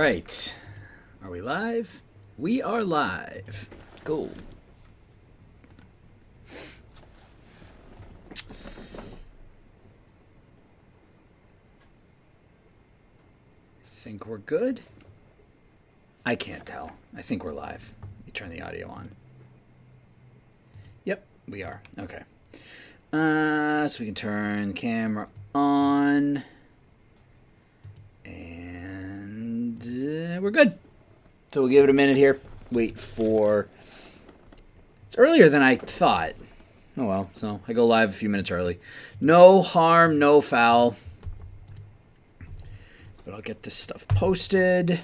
right. Are we live? We are live. Cool. Think we're good? I can't tell. I think we're live. Let me turn the audio on. Yep, we are. Okay. So we can turn camera on. And we're good. So we'll give it a minute here. Wait for... It's earlier than I thought. Oh well, so I go live a few minutes early. No harm, no foul. But I'll get this stuff posted.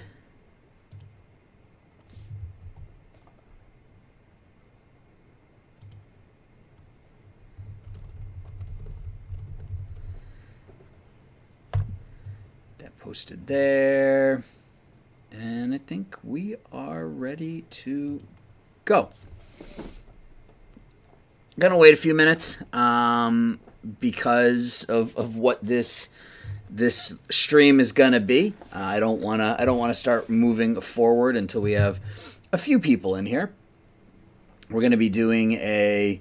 That posted there. And I think we are ready to go. Gonna wait a few minutes because of what this stream is gonna be. I don't wanna start moving forward until we have a few people in here. We're gonna be doing a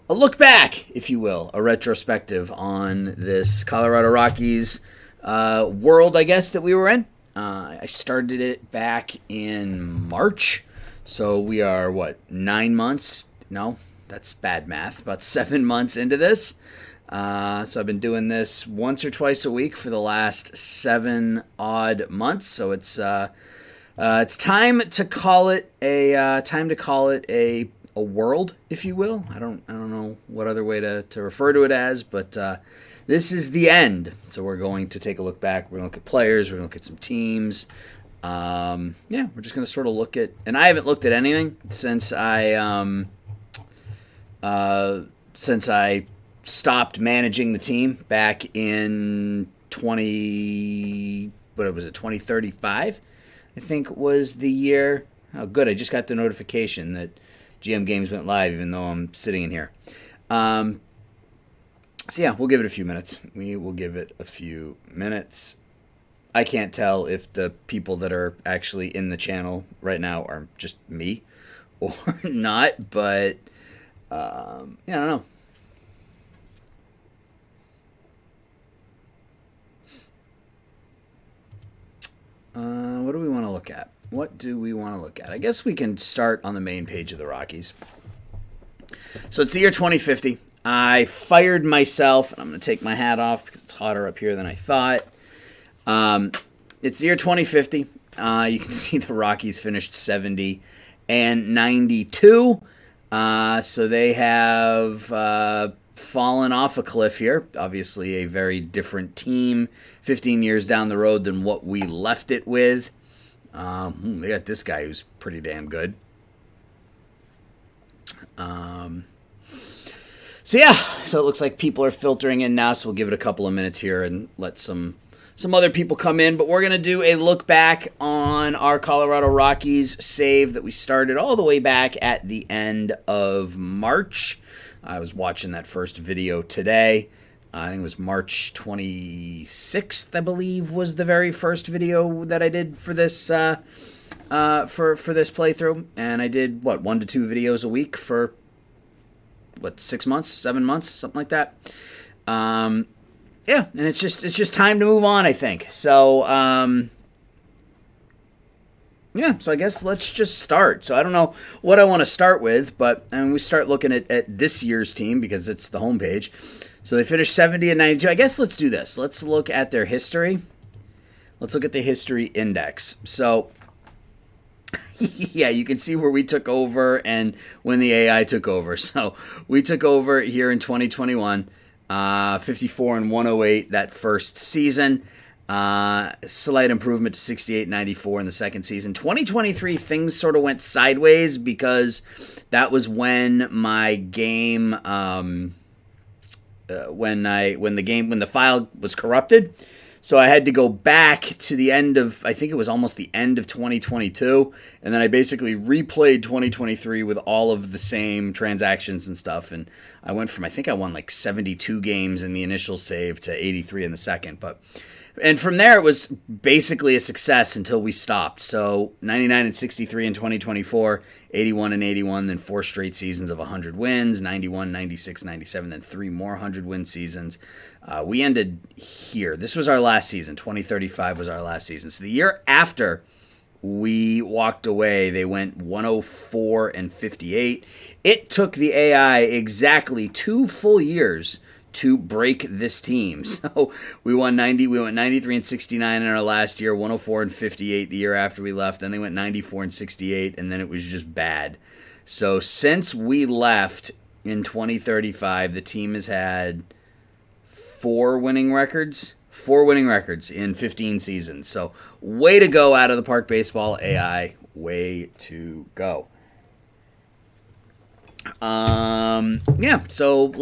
look back, if you will, a retrospective on this Colorado Rockies world, I guess, that we were in. I started it back in March, so we are, 9 months? No, that's bad math. About 7 months into this. So I've been doing this once or twice a week for the last 7 odd months. So it's time to call it a world, if you will. I don't know what other way to refer to it as, but this is the end. So we're going to take a look back. We're going to look at players. We're going to look at some teams. We're just going to sort of look at... And I haven't looked at anything since I stopped managing the team back in 2035, I think was the year. Oh, good. I just got the notification that GM Games went live, even though I'm sitting in here. So yeah, we'll give it a few minutes. We will give it a few minutes. I can't tell if the people that are actually in the channel right now are just me or not, but I don't know. What do we want to look at? What do we want to look at? I guess we can start on the main page of the Rockies. So it's the year 2050. I fired myself, and I'm going to take my hat off because it's hotter up here than I thought. It's the year 2050. You can see the Rockies finished 70 and 92. So they have fallen off a cliff here. Obviously a very different team 15 years down the road than what we left it with. They got this guy who's pretty damn good. So it looks like people are filtering in now, so we'll give it a couple of minutes here and let some other people come in. But we're going to do a look back on our Colorado Rockies save that we started all the way back at the end of March. I was watching that first video today. I think it was March 26th, I believe, was the very first video that I did for this for this playthrough. And I did, 1 to 2 videos a week for... 6 months, 7 months, something like that. And it's just time to move on, I think. So, so I guess let's just start. So I don't know what I want to start with, but we start looking at this year's team because it's the homepage. So they finished 70 and 92. I guess let's do this. Let's look at their history. Let's look at the history index. So... yeah, you can see where we took over and when the AI took over. So we took over here in 2021, 54 and 108 that first season. Slight improvement to 68-94 in the second season. 2023, things sort of went sideways because that was when my game, when the file was corrupted. So I had to go back to the end of, I think it was almost the end of 2022, and then I basically replayed 2023 with all of the same transactions and stuff, and I went from, I think I won 72 games in the initial save to 83 in the second, but And from there, it was basically a success until we stopped. So 99 and 63 in 2024, 81 and 81, then 4 straight seasons of 100 wins, 91, 96, 97, then 3 more 100-win seasons. We ended here. This was our last season. 2035 was our last season. So the year after we walked away, they went 104 and 58. It took the AI exactly 2 full years to break this team. So we won 90. We went 93 and 69 in our last year, 104 and 58 the year after we left. Then they went 94 and 68, and then it was just bad. So since we left in 2035, the team has had 4 winning records. 4 winning records in 15 seasons. So way to go out of the Park Baseball AI. Way to go. Yeah, so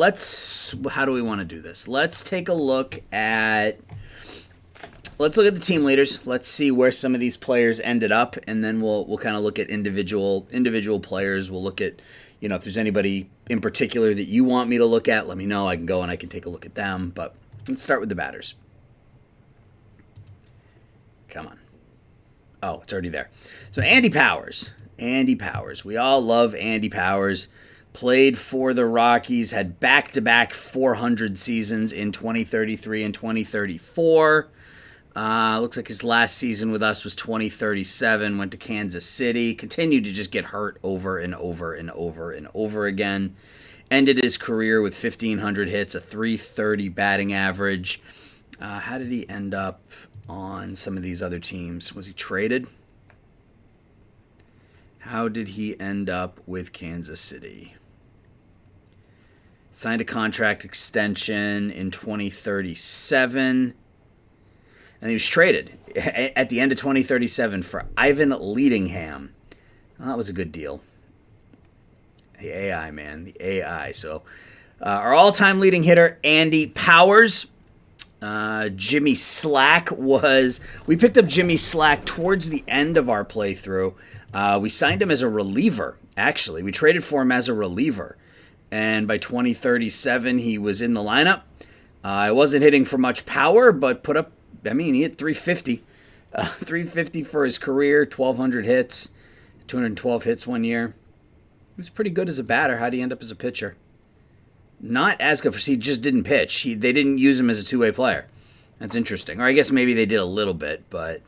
how do we want to do this? Let's take a look at the team leaders. Let's see where some of these players ended up, and then we'll kind of look at individual players. We'll look at, if there's anybody in particular that you want me to look at, let me know. I can go and I can take a look at them, but let's start with the batters. Come on. Oh, it's already there. So Andy Powers. We all love Andy Powers. Played for the Rockies, had back-to-back 400 seasons in 2033 and 2034. Looks like his last season with us was 2037. Went to Kansas City. Continued to just get hurt over and over and over and over again. Ended his career with 1,500 hits, a .330 batting average. How did he end up on some of these other teams? Was he traded? How did he end up with Kansas City? Signed a contract extension in 2037. And he was traded at the end of 2037 for Ivan Leadingham. Well, that was a good deal. The AI, man. The AI. So our all-time leading hitter, Andy Powers. Jimmy Slack we picked up Jimmy Slack towards the end of our playthrough. We signed him as a reliever, actually. We traded for him as a reliever. And by 2037, he was in the lineup. I wasn't hitting for much power, but he hit 350. 350 for his career, 1,200 hits, 212 hits one year. He was pretty good as a batter. How'd he end up as a pitcher? Not as good, he just didn't pitch. They didn't use him as a two-way player. That's interesting. Or I guess maybe they did a little bit, but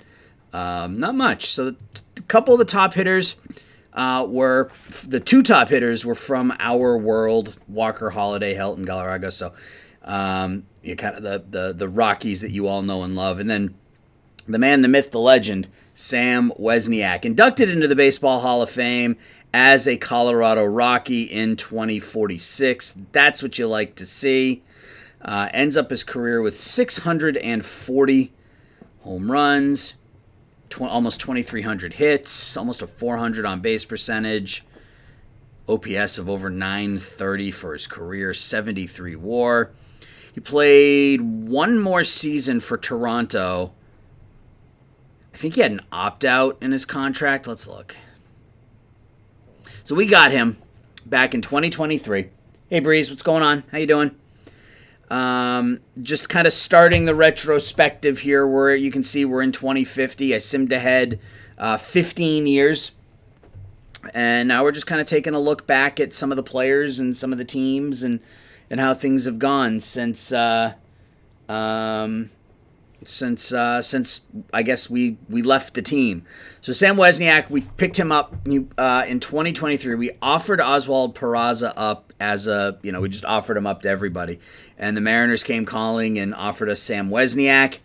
not much. So a couple of the top hitters the 2 top hitters were from our world, Walker, Holiday, Helton, Galarraga. So kind of the Rockies that you all know and love. And then the man, the myth, the legend, Sam Wozniak, inducted into the Baseball Hall of Fame as a Colorado Rocky in 2046. That's what you like to see. Ends up his career with 640 home runs, almost 2,300 hits, almost a 400 on base percentage, OPS of over 930 for his career, 73 WAR. He played 1 more season for Toronto. I think he had an opt-out in his contract. Let's look. So we got him back in 2023. Hey, Breeze, what's going on? How you doing? Just kind of starting the retrospective here where you can see we're in 2050. I simmed ahead 15 years. And now we're just kind of taking a look back at some of the players and some of the teams and how things have gone since I guess we left the team. So Sam Wozniak, we picked him up in 2023. We offered Oswald Peraza up we just offered him up to everybody. And the Mariners came calling and offered us Sam Wozniak.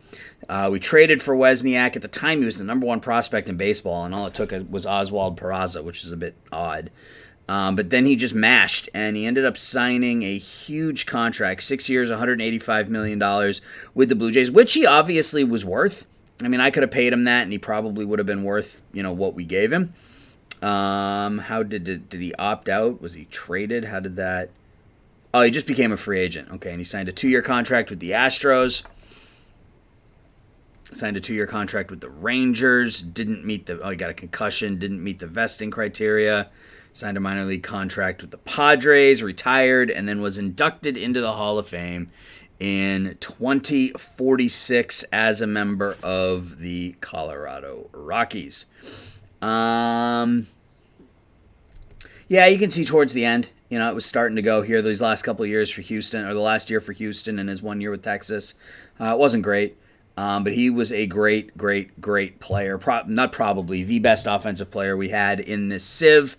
We traded for Wozniak. At the time, he was the number 1 prospect in baseball, and all it took was Oswald Peraza, which is a bit odd. But then he just mashed, and he ended up signing a huge contract, 6 years, $185 million with the Blue Jays, which he obviously was worth. I mean, I could have paid him that, and he probably would have been worth, what we gave him. How did he opt out? Was he traded? How did that? Oh, he just became a free agent. Okay, and he signed a 2-year contract with the Astros. Signed a 2-year contract with the Rangers. He got a concussion. Didn't meet the vesting criteria. Signed a minor league contract with the Padres, retired, and then was inducted into the Hall of Fame in 2046 as a member of the Colorado Rockies. Yeah, you can see towards the end, it was starting to go here these last couple of years for Houston, or the last year for Houston and his 1 year with Texas. It wasn't great, but he was a great, great, great player. Not probably the best offensive player we had in this sim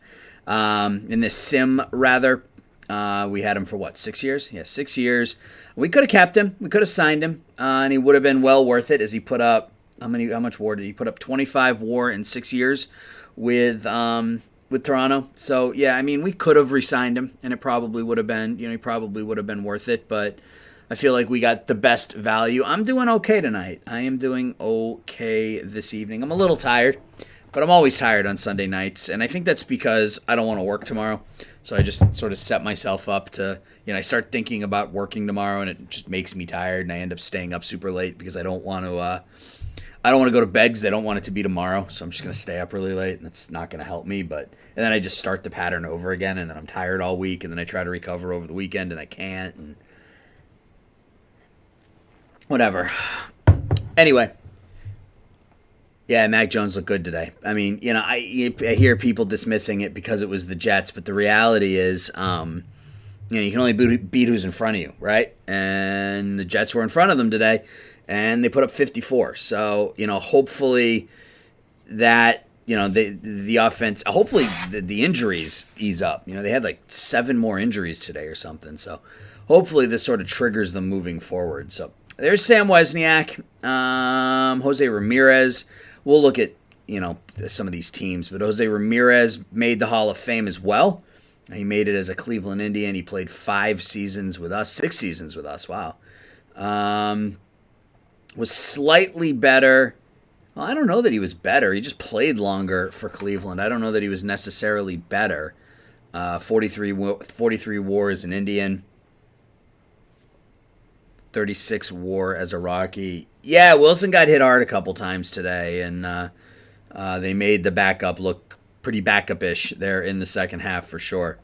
rather. We had him for 6 years? Yeah, 6 years. We could have kept him. We could have signed him, and he would have been well worth it, as he put up how much WAR did he put up? 25 WAR in 6 years with Toronto. So yeah, we could have re-signed him, and it probably would have been, he probably would have been worth it. But I feel like we got the best value. I'm doing okay tonight. I am doing okay this evening. I'm a little tired, but I'm always tired on Sunday nights, and I think that's because I don't want to work tomorrow. So I just sort of set myself up to, I start thinking about working tomorrow, and it just makes me tired, and I end up staying up super late because I don't want to go to bed because I don't want it to be tomorrow. So I'm just going to stay up really late, and that's not going to help me. And then I just start the pattern over again, and then I'm tired all week, and then I try to recover over the weekend, and I can't, and whatever. Anyway. Yeah, Mac Jones looked good today. I hear people dismissing it because it was the Jets, but the reality is, you can only beat who's in front of you, right? And the Jets were in front of them today, and they put up 54. So, hopefully that, the offense, hopefully the injuries ease up. They had 7 more injuries today or something. So hopefully this sort of triggers them moving forward. So there's Sam Wozniak, Jose Ramirez. We'll look at, some of these teams, but Jose Ramirez made the Hall of Fame as well. He made it as a Cleveland Indian. He played 6 seasons with us. Wow. Was slightly better. Well, I don't know that he was better. He just played longer for Cleveland. I don't know that he was necessarily better. 43 WAR as an Indian. 36 WAR as a Rocky. Yeah, Wilson got hit hard a couple times today, and they made the backup look pretty backup-ish there in the second half for sure.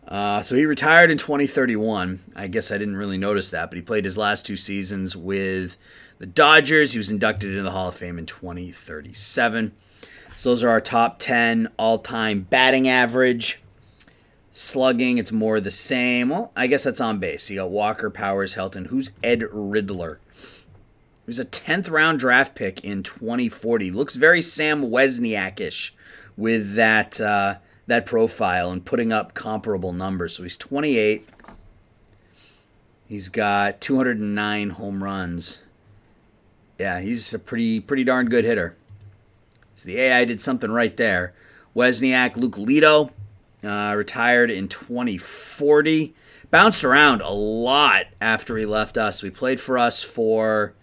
So he retired in 2031. I guess I didn't really notice that, but he played his last 2 seasons with the Dodgers. He was inducted into the Hall of Fame in 2037. So those are our top 10 all-time batting average. Slugging, it's more the same. Well, I guess that's on base. You got Walker, Powers, Helton. Who's Ed Riddler? He was a 10th round draft pick in 2040. Looks very Sam Wozniak-ish with that profile and putting up comparable numbers. So he's 28. He's got 209 home runs. Yeah, he's a pretty darn good hitter. So the AI did something right there. Wozniak, Luke Lito. Retired in 2040. Bounced around a lot after he left us. We played for us for,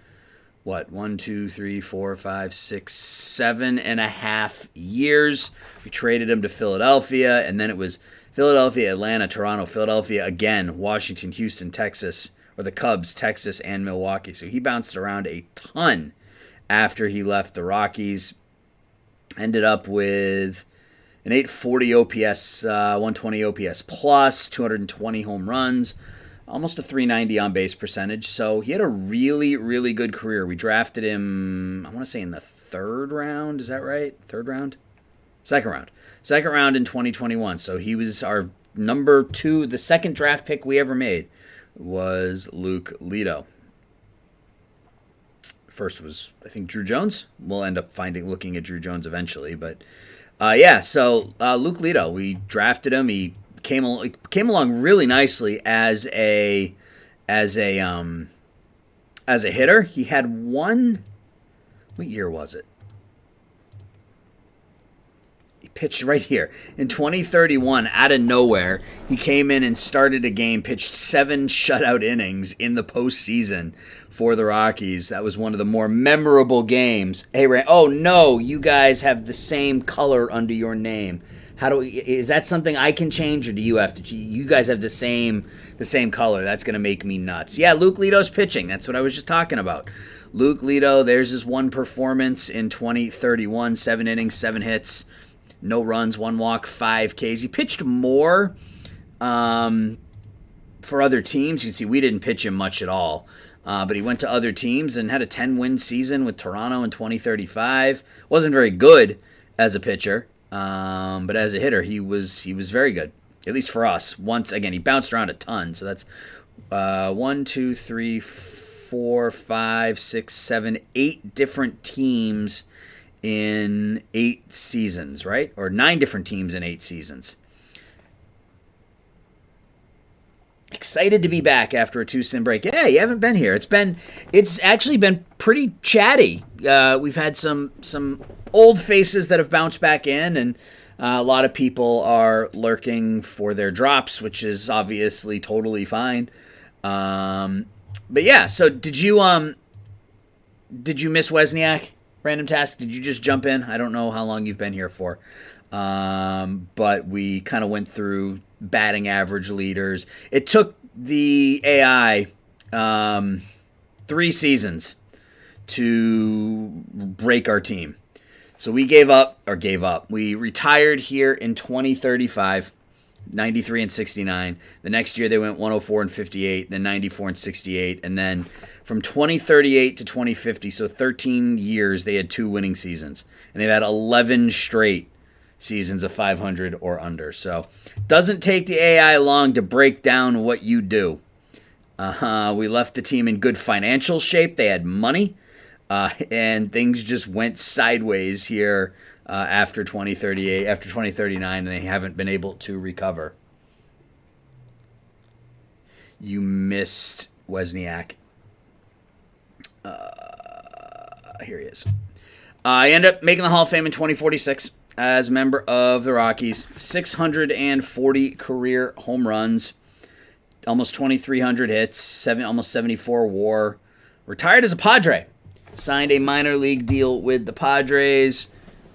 1, 2, 3, 4, 5, 6, 7.5 years. We traded him to Philadelphia, and then it was Philadelphia, Atlanta, Toronto, Philadelphia again, Washington, Houston, Texas, or the Cubs, Texas, and Milwaukee. So he bounced around a ton after he left the Rockies. Ended up with an 840 OPS, 120 OPS plus, 220 home runs, almost a 390 on-base percentage. So he had a really, really good career. We drafted him, I want to say in the 3rd round. Is that right? 3rd round? 2nd round. 2nd round in 2021. So he was our number 2, the 2nd draft pick we ever made was Luke Lito. First was, I think, Drew Jones. We'll end up looking at Drew Jones eventually, but... so Luke Lito, we drafted him. He came along really nicely as a hitter. He had one. What year was it? He pitched right here in 2031 out of nowhere. He came in and started a game, pitched 7 shutout innings in the postseason for the Rockies. That was one of the more memorable games. Hey, Ray. Oh no, you guys have the same color under your name. Is that something I can change, or do you have to? You guys have the same color. That's gonna make me nuts. Yeah, Luke Lito's pitching. That's what I was just talking about. Luke Lito. There's his one performance in 2031. 7 innings, 7 hits, no runs, 1 walk, 5 Ks. He pitched more. for other teams. You can see we didn't pitch him much at all. But he went to other teams and had a 10-win season with Toronto in 2035. Wasn't very good as a pitcher, but as a hitter, he was very good, at least for us. Once again, he bounced around a ton. So that's 1, 2, 3, 4, 5, 6, 7, 8 different teams in 8 seasons, right? Or 9 different teams in 8 seasons. Excited to be back after a 2-sim break. Yeah, you haven't been here. It's actually been pretty chatty. We've had some old faces that have bounced back in, and a lot of people are lurking for their drops, which is obviously totally fine. But yeah, so did you miss Wesniak? Random task? Did you just jump in? I don't know how long you've been here for. But we kind of went through batting average leaders. It took the AI 3 seasons to break our team. So we gave up. We retired here in 2035, 93 and 69. The next year they went 104 and 58, then 94 and 68, and then from 2038 to 2050, so 13 years, they had 2 winning seasons. And they've had 11 straight seasons of 500 or under. So doesn't take the AI long to break down what you do. We left the team in good financial shape. They had money, and things just went sideways here after 2038, after 2039, and they haven't been able to recover. You missed Wesniak. Here he is. I end up making the Hall of Fame in 2046. As a member of the Rockies, 640 career home runs, almost 2,300 hits, almost 74 WAR. Retired as a Padre. Signed a minor league deal with the Padres.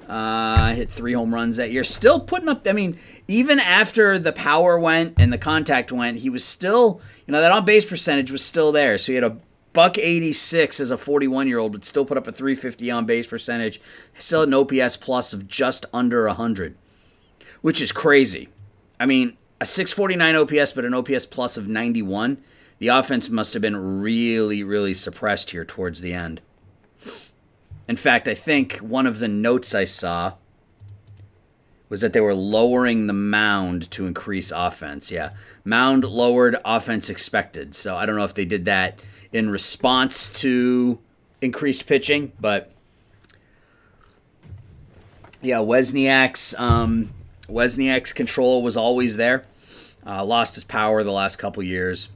Hit 3 home runs that year. Still putting up, I mean, even after the power went and the contact went, he was still, that on-base percentage was still there. So he had a $186 as a 41-year-old, but still put up a 350 on-base percentage. Still had an OPS plus of just under 100, which is crazy. I mean, a 649 OPS, but an OPS plus of 91. The offense must have been really, really suppressed here towards the end. In fact, I think one of the notes I saw was that they were lowering the mound to increase offense. Yeah, mound lowered, offense expected. So I don't know if they did that in response to increased pitching, but yeah, Wesniak's control was always there. Lost his power the last couple years.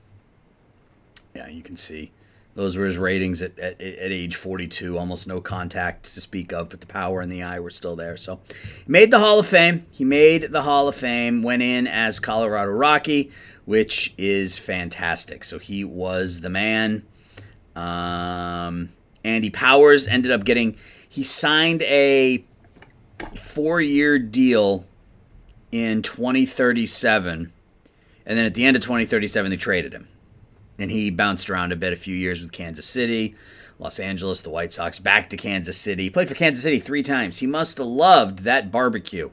Yeah, you can see those were his ratings at age 42. Almost no contact to speak of, but the power and the eye were still there. So he made the Hall of Fame. Went in as Colorado Rocky, which is fantastic. So he was the man. Andy Powers ended up he signed a 4-year deal in 2037. And then at the end of 2037, they traded him. And he bounced around a bit, a few years with Kansas City, Los Angeles, the White Sox, back to Kansas City. He played for Kansas City 3 times. He must have loved that barbecue.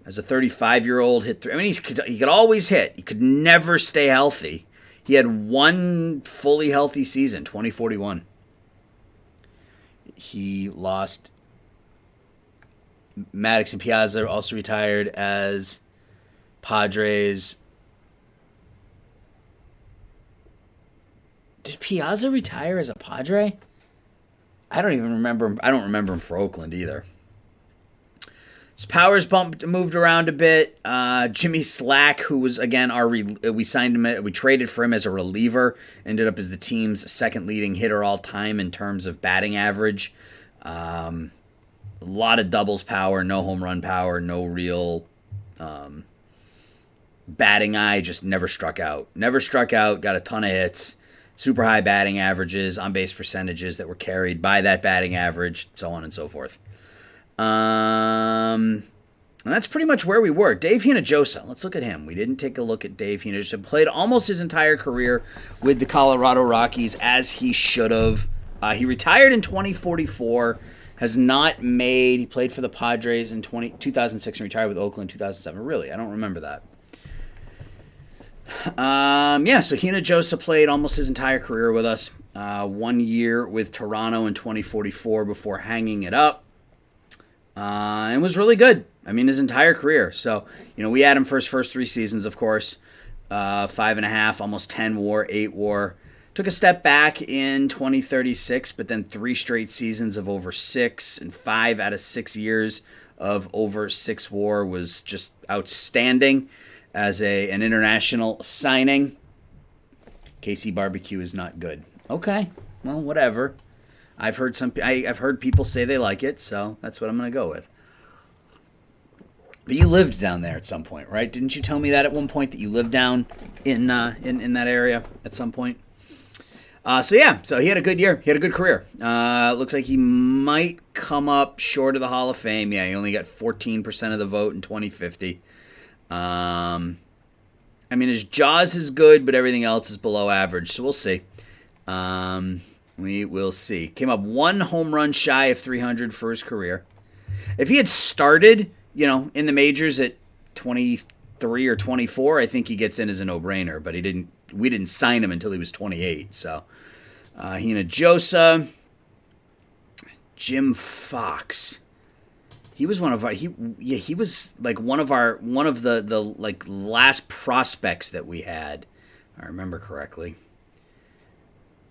As a 35-year-old, hit 3. I mean, he could always hit. He could never stay healthy. He had 1 fully healthy season, 2041. He lost. Maddox and Piazza also retired as Padres. Did Piazza retire as a Padre? I don't even remember him. I don't remember him for Oakland either. His Powers moved around a bit. Jimmy Slack, who was again we signed him. We traded for him as a reliever. Ended up as the team's second leading hitter all time in terms of batting average. A lot of doubles power, no home run power, no real batting eye. Just never struck out. Got a ton of hits. Super high batting averages, on-base percentages that were carried by that batting average, so on and so forth. And that's pretty much where we were. Dave Hinojosa, let's look at him. We didn't take a look at Dave Hinojosa. Played almost his entire career with the Colorado Rockies, as he should have. He retired in 2044, has not made. He played for the Padres in 2006 and retired with Oakland in 2007. Really, I don't remember that. So Hinojosa played almost his entire career with us. 1 year with Toronto in 2044 before hanging it up. And was really good. I mean, his entire career. So, we had him for his first 3 seasons, of course. 5.5, almost 10 WAR, 8 WAR. Took a step back in 2036, but then 3 straight seasons of over 6 and 5 out of 6 years of over 6 WAR was just outstanding as an international signing. KC Barbecue is not good. Okay, well, whatever. I've heard people say they like it, so that's what I'm going to go with. But you lived down there at some point, right? Didn't you tell me that at one point that you lived down in that area at some point? So he had a good year. He had a good career. Looks like he might come up short of the Hall of Fame. Yeah, he only got 14% of the vote in 2050. His jaws is good, but everything else is below average. So we'll see. We will see. Came up 1 home run shy of 300 for his career. If he had started, in the majors at 23 or 24, I think he gets in as a no-brainer. But we didn't sign him until he was 28. So, Hinojosa, Jim Fox. He was one of our. He was like one of the last prospects that we had. If I remember correctly.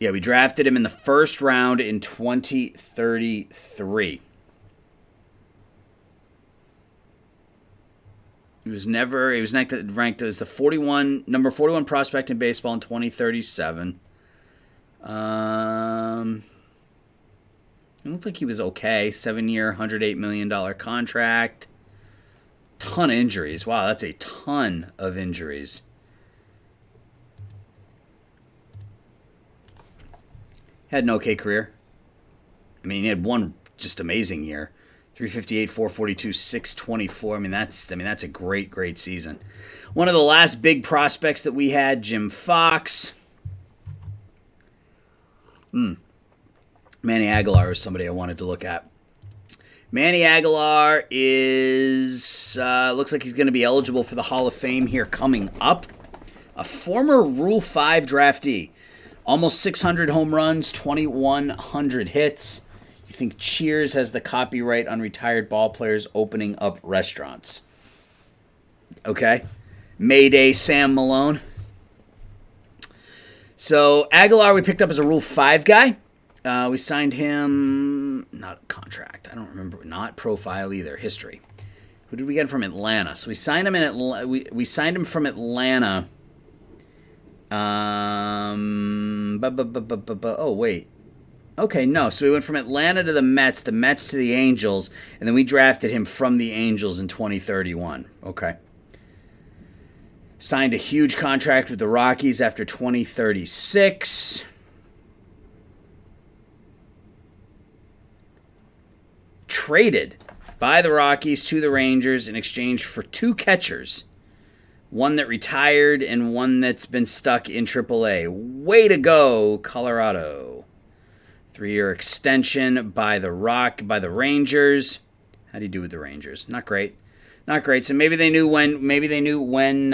Yeah, we drafted him in the first round in 2033. He was ranked as the number 41 prospect in baseball in 2037. It looked like he was okay. 7-year, $108 million contract. Ton of injuries. Wow, that's a ton of injuries. Had an okay career. He had one just amazing year. 358, 442, 624. That's a great season. One of the last big prospects that we had, Jim Fox. Manny Aguilar is somebody I wanted to look at. Manny Aguilar looks like he's going to be eligible for the Hall of Fame here coming up. A former Rule 5 draftee. Almost 600 home runs, 2,100 hits. You think Cheers has the copyright on retired ball players opening up restaurants? Okay. Mayday Sam Malone. So Aguilar we picked up as a Rule 5 guy. We signed him, not contract, I don't remember, not profile either, history. Who did we get from Atlanta? So we signed him we signed him from Atlanta. Oh, wait. Okay, no. So we went from Atlanta to the Mets to the Angels, and then we drafted him from the Angels in 2031. Okay. Signed a huge contract with the Rockies after 2036. Traded by the Rockies to the Rangers in exchange for 2 catchers. One that retired and one that's been stuck in AAA. Way to go, Colorado. 3-year extension by the Rangers. How do you do with the Rangers? Not great. So maybe they knew when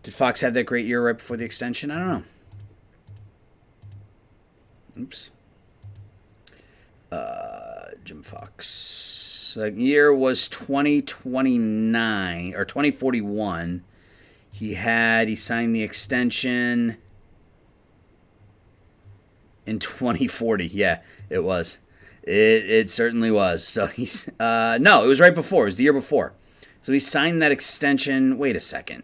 did Fox have that great year right before the extension? I don't know. Oops. Jim Fox. The year was 2029 or 2041. He signed the extension in 2040. Yeah, it was. It certainly was. So he's no, it was right before. It was the year before. So he signed that extension. Wait a second.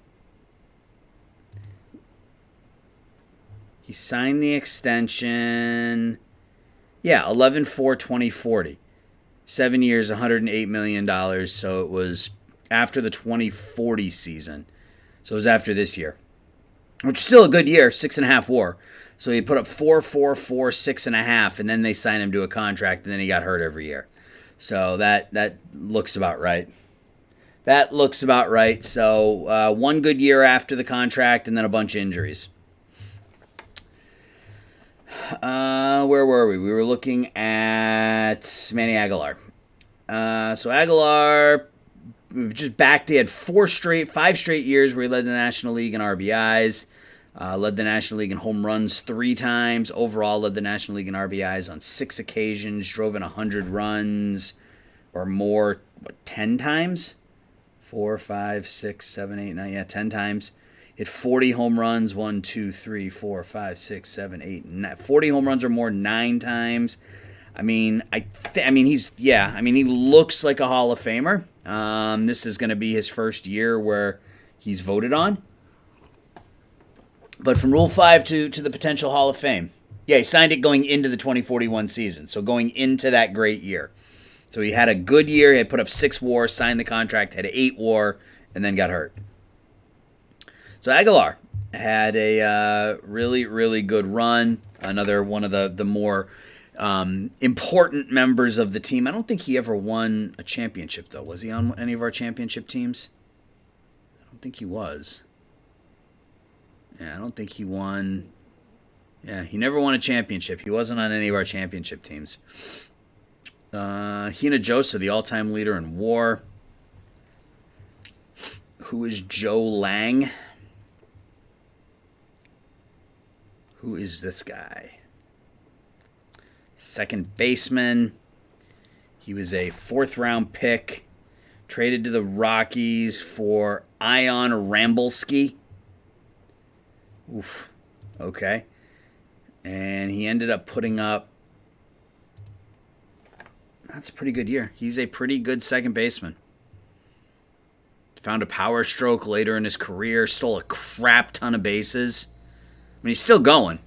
He signed the extension. Yeah, 11/4/2040. 7 years, $108 million. So it was after the 2040 season. So it was after this year, which is still a good year, 6.5 WAR. So he put up 4.44, 6.5, and then they signed him to a contract, and then he got hurt every year. So that looks about right. So one good year after the contract, and then a bunch of injuries. Where were we? We were looking at Manny Aguilar. So Aguilar, just back. He had 5 straight years where he led the National League in RBIs. Led the National League in home runs 3 times. Overall, led the National League in RBIs on 6 occasions. Drove in 100 runs or more, 10 times? 4, 5, 6, 7, 8, 9. Yeah, 10 times. Hit 40 home runs. 1, 2, 3, 4, 5, 6, 7, 8, 9. 40 home runs or more 9 times. I mean, he looks like a Hall of Famer. This is going to be his first year where he's voted on. But from Rule 5 to the potential Hall of Fame. Yeah, he signed it going into the 2041 season, so going into that great year. So he had a good year. He had put up 6 WAR, signed the contract, had 8 WAR, and then got hurt. So Aguilar had a really, really good run. Another one of the more important members of the team. I don't think he ever won a championship, though. Was he on any of our championship teams? I don't think he was. Yeah, I don't think he won. Yeah, he never won a championship. He wasn't on any of our championship teams. Hinojosa, the all-time leader in WAR. Who is Joe Lang? Who is this guy? Second baseman. He was a 4th-round pick. Traded to the Rockies for Ion Rambolsky. Oof. Okay. And he ended up putting up... That's a pretty good year. He's a pretty good second baseman. Found a power stroke later in his career. Stole a crap ton of bases. I mean, he's still going.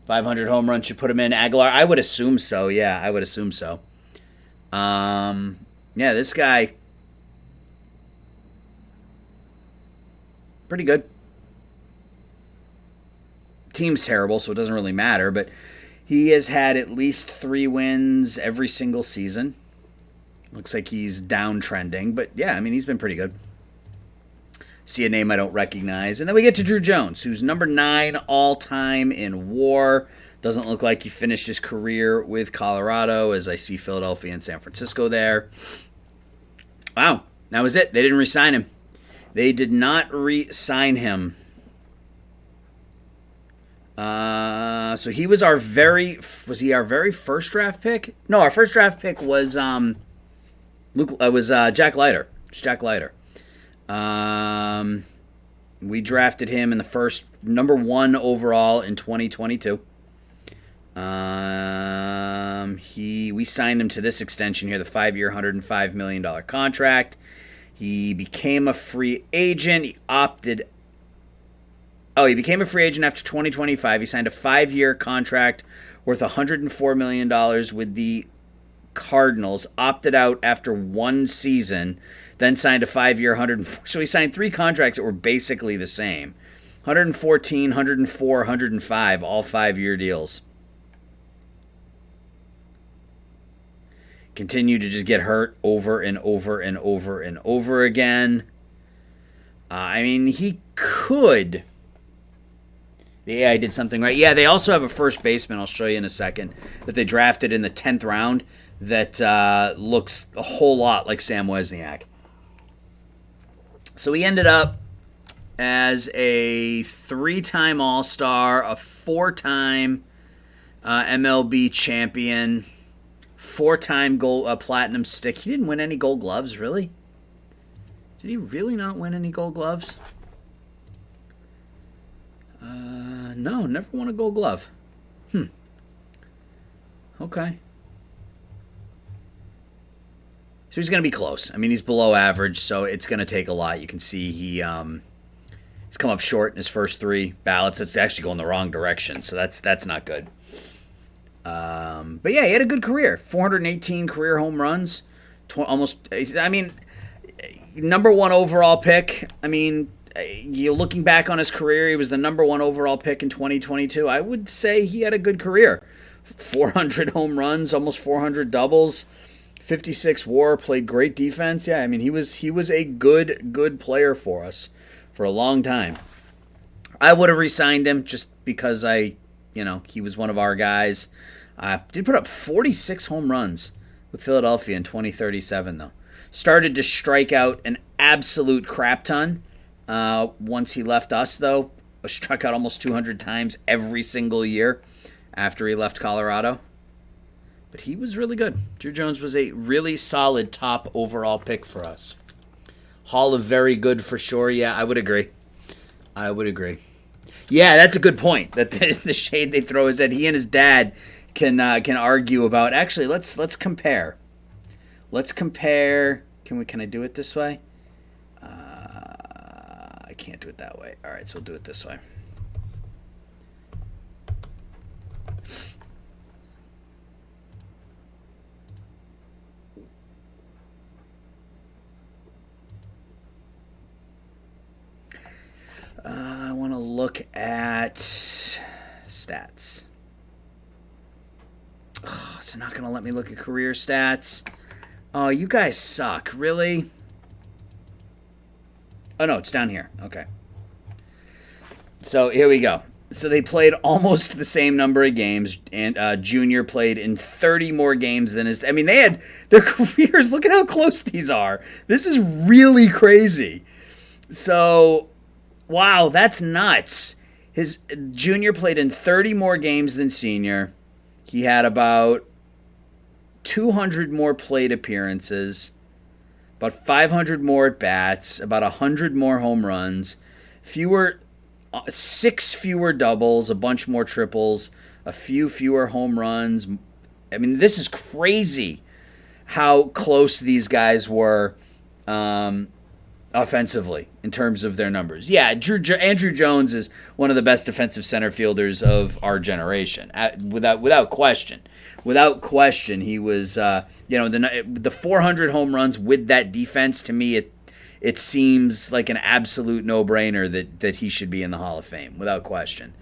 500 home runs should put him in. Aguilar, I would assume so. Yeah, I would assume so. Yeah, this guy... Pretty good. Team's terrible, so it doesn't really matter, but he has had at least 3 wins every single season. Looks like he's downtrending, but yeah, I mean, he's been pretty good. See a name I don't recognize. And then we get to Drew Jones, who's number 9 all-time in WAR. Doesn't look like he finished his career with Colorado, as I see Philadelphia and San Francisco there. Wow, that was it. They didn't re-sign him. They did not re-sign him. So he was our very first draft pick? No, our first draft pick was Jack Leiter. Jack Leiter. We drafted him in the first, number 1 overall in 2022. We signed him to this extension here, the 5-year, $105 million contract. He became a free agent. He became a free agent after 2025. He signed a 5-year contract worth $104 million with the Cardinals. Opted out after 1 season, then signed a 5-year, 104. So he signed 3 contracts that were basically the same. 114, 104, 105, all 5-year deals. Continued to just get hurt over and over and over and over again. I mean, he could... Yeah, I did something right. Yeah, they also have a first baseman, I'll show you in a second, that they drafted in the 10th round that looks a whole lot like Sam Wozniak. So he ended up as a 3-time All-Star, a 4-time MLB champion, 4-time platinum stick. He didn't win any Gold Gloves, really? Did he really not win any Gold Gloves? No, never won a Gold Glove. Okay. So he's going to be close. I mean, he's below average, so it's going to take a lot. You can see he's come up short in his first 3 ballots. It's actually going the wrong direction, so that's not good. But yeah, he had a good career. 418 career home runs. Number 1 overall pick. I mean... looking back on his career, he was the number 1 overall pick in 2022. I would say he had a good career. 400 home runs, almost 400 doubles, 56 WAR, played great defense. Yeah, I mean, he was a good player for us for a long time. I would have re-signed him just because he was one of our guys. Did put up 46 home runs with Philadelphia in 2037, though. Started to strike out an absolute crap ton. Once he left us, though, struck out almost 200 times every single year after he left Colorado. But he was really good. Drew Jones was a really solid top overall pick for us. Hall of very good for sure. Yeah, I would agree. Yeah, that's a good point. That the shade they throw is that he and his dad can argue about. Actually, let's compare. Let's compare. Can I do it this way? I can't do it that way. All right, so we'll do it this way. I want to look at stats. Oh, it's not going to let me look at career stats. Oh, you guys suck. Really? Oh, no, it's down here. Okay. So here we go. So they played almost the same number of games, and Junior played in 30 more games than his... I mean, they had their careers... Look at how close these are. This is really crazy. So... Wow, that's nuts. His Junior played in 30 more games than Senior. He had about 200 more plate appearances, about 500 more at bats, about 100 more home runs, 6 fewer doubles, a bunch more triples, a few fewer home runs. I mean, this is crazy how close these guys were offensively in terms of their numbers. Yeah, Andrew Jones is one of the best defensive center fielders of our generation, without question. Without question, he was. The 400 home runs with that defense. To me, it seems like an absolute no-brainer that he should be in the Hall of Fame, without question.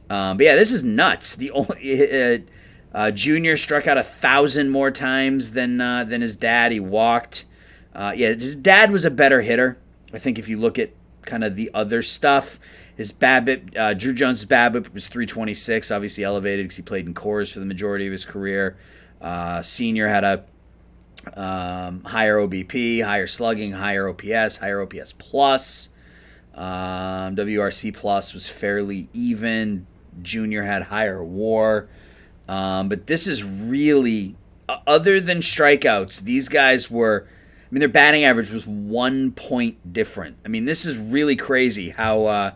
But yeah, this is nuts. The only Junior struck out 1,000 more times than his dad. He walked. His dad was a better hitter. I think if you look at kind of the other stuff, his BABIP, Drew Jones' BABIP was 326, obviously elevated because he played in Coors for the majority of his career. Senior had a higher OBP, higher slugging, higher OPS plus. WRC plus was fairly even. Junior had higher WAR. But this is really, other than strikeouts, these guys were... I mean, their batting average was 1 point different. I mean, this is really crazy how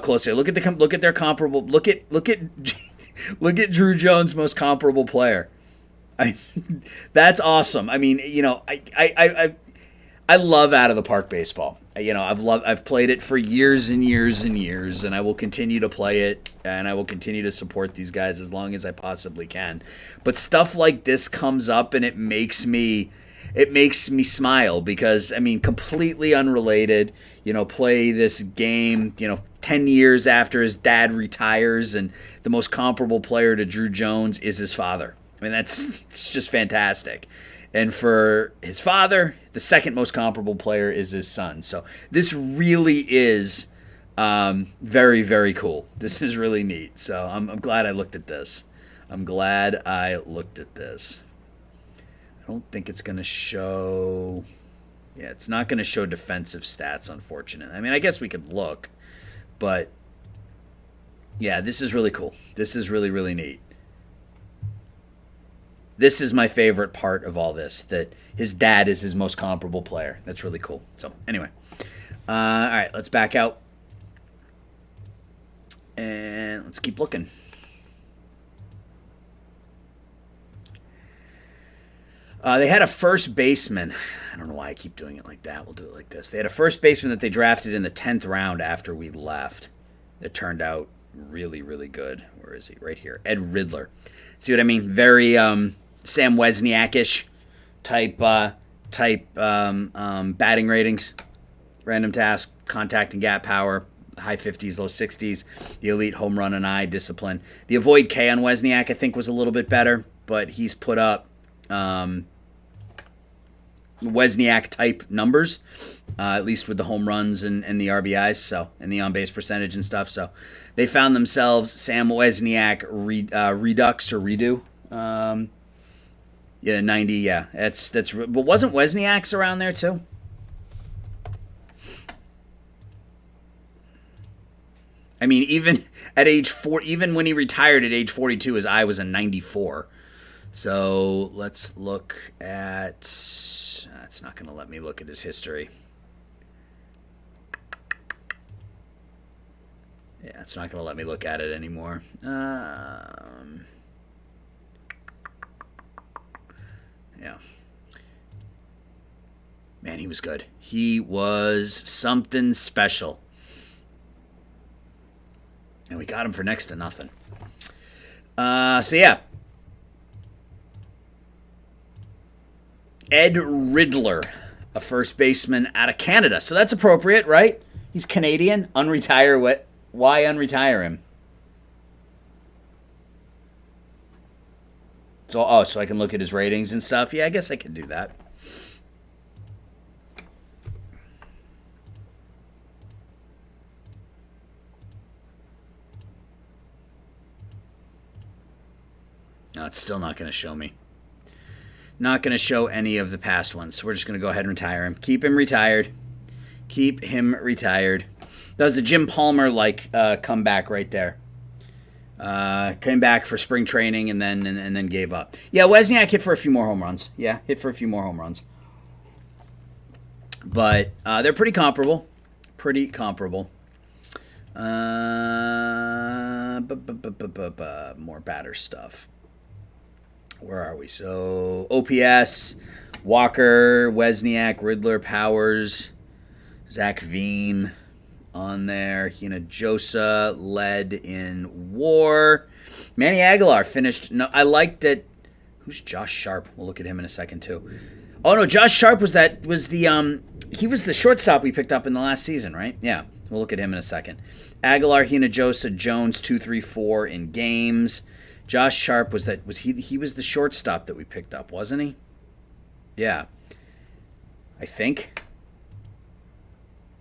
close they are. Look at their comparable. Look at Drew Jones' most comparable player. That's awesome. I mean, I love out of the park baseball. I've played it for years and years and years, and I will continue to play it, and I will continue to support these guys as long as I possibly can. But stuff like this comes up, and it makes me smile because, I mean, completely unrelated, play this game, 10 years after his dad retires, and the most comparable player to Drew Jones is his father. I mean, it's just fantastic. And for his father, the second most comparable player is his son. So this really is very, very cool. This is really neat. So I'm glad I looked at this. I don't think it's going to show... Yeah, it's not going to show defensive stats, unfortunately. I mean, I guess we could look, but yeah, this is really cool. This is really, really neat. This is my favorite part of all this, that his dad is his most comparable player. That's really cool. So anyway, all right, let's back out and let's keep looking. They had a first baseman. I don't know why I keep doing it like that. We'll do it like this. They had a first baseman that they drafted in the 10th round after we left. It turned out really, really good. Where is he? Right here. Ed Ridler. See what I mean? Very Sam Wozniak-ish type batting ratings. Random task, contact and gap power, high 50s, low 60s. The elite home run and eye discipline. The avoid K on Wozniak, I think, was a little bit better, but he's put up Wozniak-type numbers, at least with the home runs and the RBIs, and the on-base percentage and stuff. So they found themselves Sam Wozniak redux or redo Yeah, 90. Yeah, that's. But wasn't Wozniak's around there too? I mean, even at age 4, even when he retired at age 42, his eye was a 94. So let's look at. It's not going to let me look at his history. Yeah, it's not going to let me look at it anymore. Yeah. Man, he was good. He was something special. And we got him for next to nothing. So, yeah. Ed Riddler, a first baseman out of Canada. So that's appropriate, right? He's Canadian. Unretire. Why unretire him? So I can look at his ratings and stuff. Yeah, I guess I can do that. No, it's still not going to show me. Not going to show any of the past ones. So we're just going to go ahead and retire him. Keep him retired. Keep him retired. That was a Jim Palmer comeback right there. Came back for spring training and then gave up. Yeah, Wozniak hit for a few more home runs. But they're pretty comparable. More batter stuff. Where are we? So OPS, Walker, Wozniak, Riddler, Powers, Zach Veen on there. Hinojosa led in WAR. Manny Aguilar finished. No, I liked it. Who's Josh Sharp? We'll look at him in a second too. Oh no, Josh Sharp he was the shortstop we picked up in the last season, right? Yeah, we'll look at him in a second. Aguilar, Hinojosa, Jones, 2, 3, 4 in games. Josh Sharp was he was the shortstop that we picked up, wasn't he? Yeah. I think.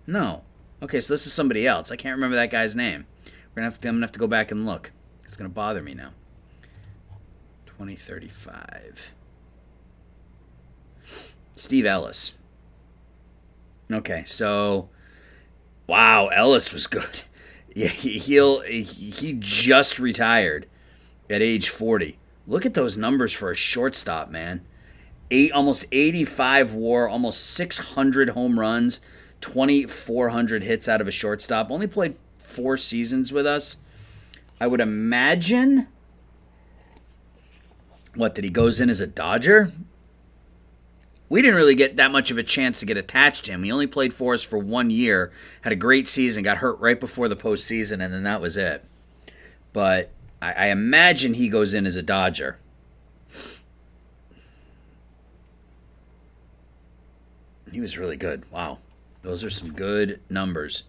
No. Okay, so this is somebody else. I can't remember that guy's name. I'm gonna have to go back and look. It's gonna bother me now. 2035. Steve Ellis. Okay, so wow, Ellis was good. Yeah, he just retired at age 40. Look at those numbers for a shortstop, man. Almost 85 WAR, almost 600 home runs, 2,400 hits out of a shortstop. Only played 4 seasons with us. I would imagine. What, that he goes in as a Dodger? We didn't really get that much of a chance to get attached to him. He only played for us for 1 year, had a great season, got hurt right before the postseason, and then that was it. But I imagine he goes in as a Dodger. He was really good. Wow. Those are some good numbers.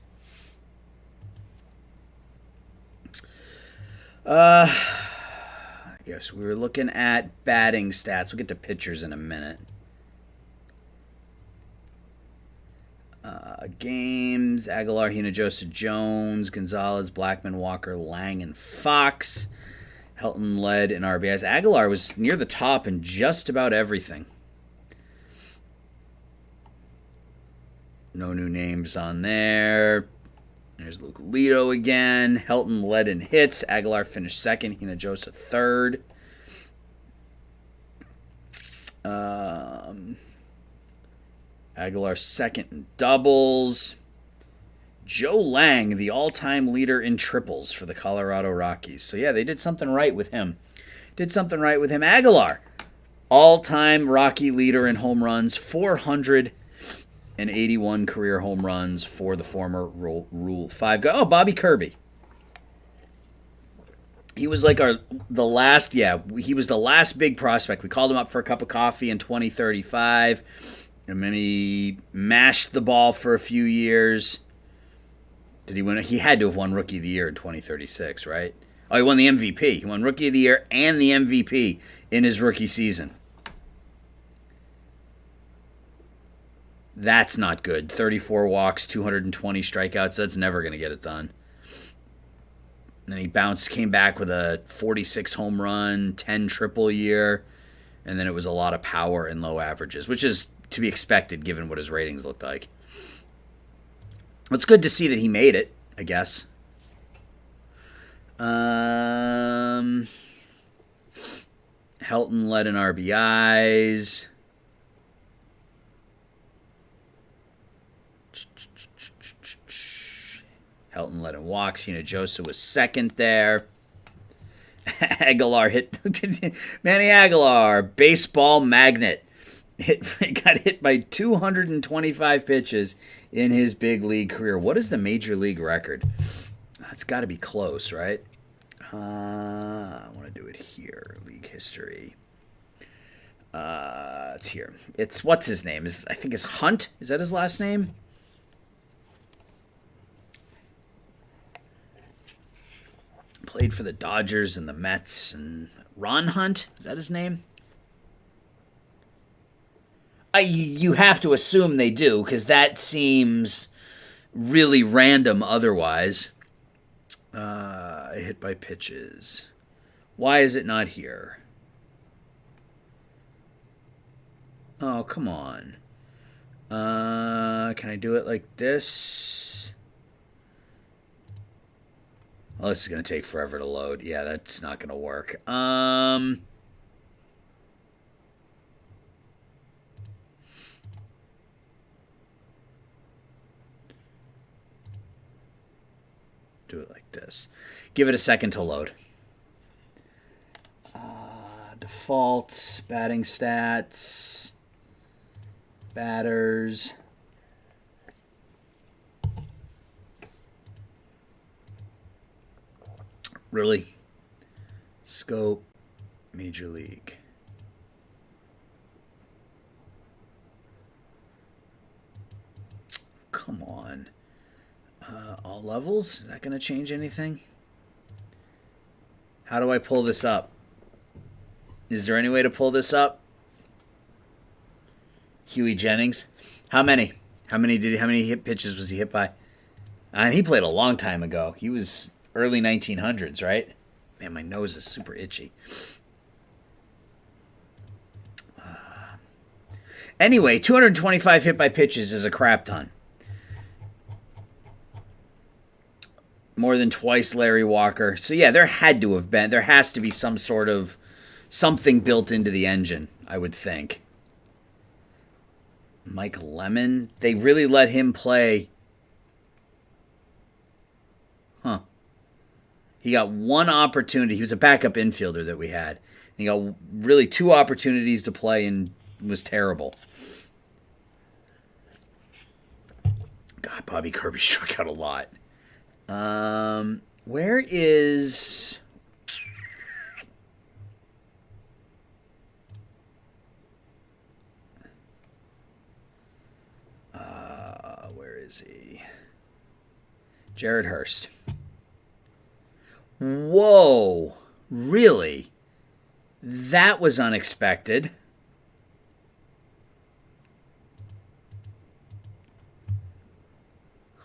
Yes, we were looking at batting stats. We'll get to pitchers in a minute. Games, Aguilar, Hinojosa, Jones, Gonzalez, Blackman, Walker, Lang, and Fox. Helton led in RBIs. Aguilar was near the top in just about everything. No new names on there. There's Luke Lito again. Helton led in hits. Aguilar finished second. Hinojosa third. Aguilar second in doubles. Joe Lang, the all-time leader in triples for the Colorado Rockies. So, yeah, they did something right with him. Aguilar, all-time Rocky leader in home runs, 481 career home runs for the former Rule 5 guy. Oh, Bobby Kirby. He was like he was the last big prospect. We called him up for a cup of coffee in 2035. And then he mashed the ball for a few years. Did he win? He had to have won Rookie of the Year in 2036, right? Oh, he won the MVP. He won Rookie of the Year and the MVP in his rookie season. That's not good. 34 walks, 220 strikeouts. That's never going to get it done. And then he came back with a 46 home run, 10 triple year. And then it was a lot of power and low averages, which is to be expected given what his ratings looked like. It's good to see that he made it, I guess. Helton led in RBIs. Helton led in walks. Hinojosa was second there. Aguilar hit. Manny Aguilar, baseball magnet. Got hit by 225 pitches in his big league career. What is the major league record? It's got to be close, right? I want to do it here. League history. It's here. It's what's his name? I think it's Hunt. Is that his last name? Played for the Dodgers and the Mets. And Ron Hunt, is that his name? You have to assume they do, because that seems really random otherwise. Hit by pitches. Why is it not here? Oh, come on. Can I do it like this? Oh, this is going to take forever to load. Yeah, that's not going to work. Do it like this. Give it a second to load. Defaults, batting stats, batters. Really? Scope, Major League. Come on. All levels? Is that going to change anything? How do I pull this up? Is there any way to pull this up? Huey Jennings. How many? How many hit pitches was he hit by? And he played a long time ago. He was early 1900s, right? Man, my nose is super itchy. Anyway, 225 hit by pitches is a crap ton. More than twice Larry Walker. So yeah, there has to be some sort of something built into the engine, I would think. Mike Lemon, they really let him play. Huh. He got one opportunity. He was a backup infielder that we had. He got really two opportunities to play and was terrible. God, Bobby Kirby struck out a lot. Where is... where is he? Jared Hurst. Whoa. Really? That was unexpected.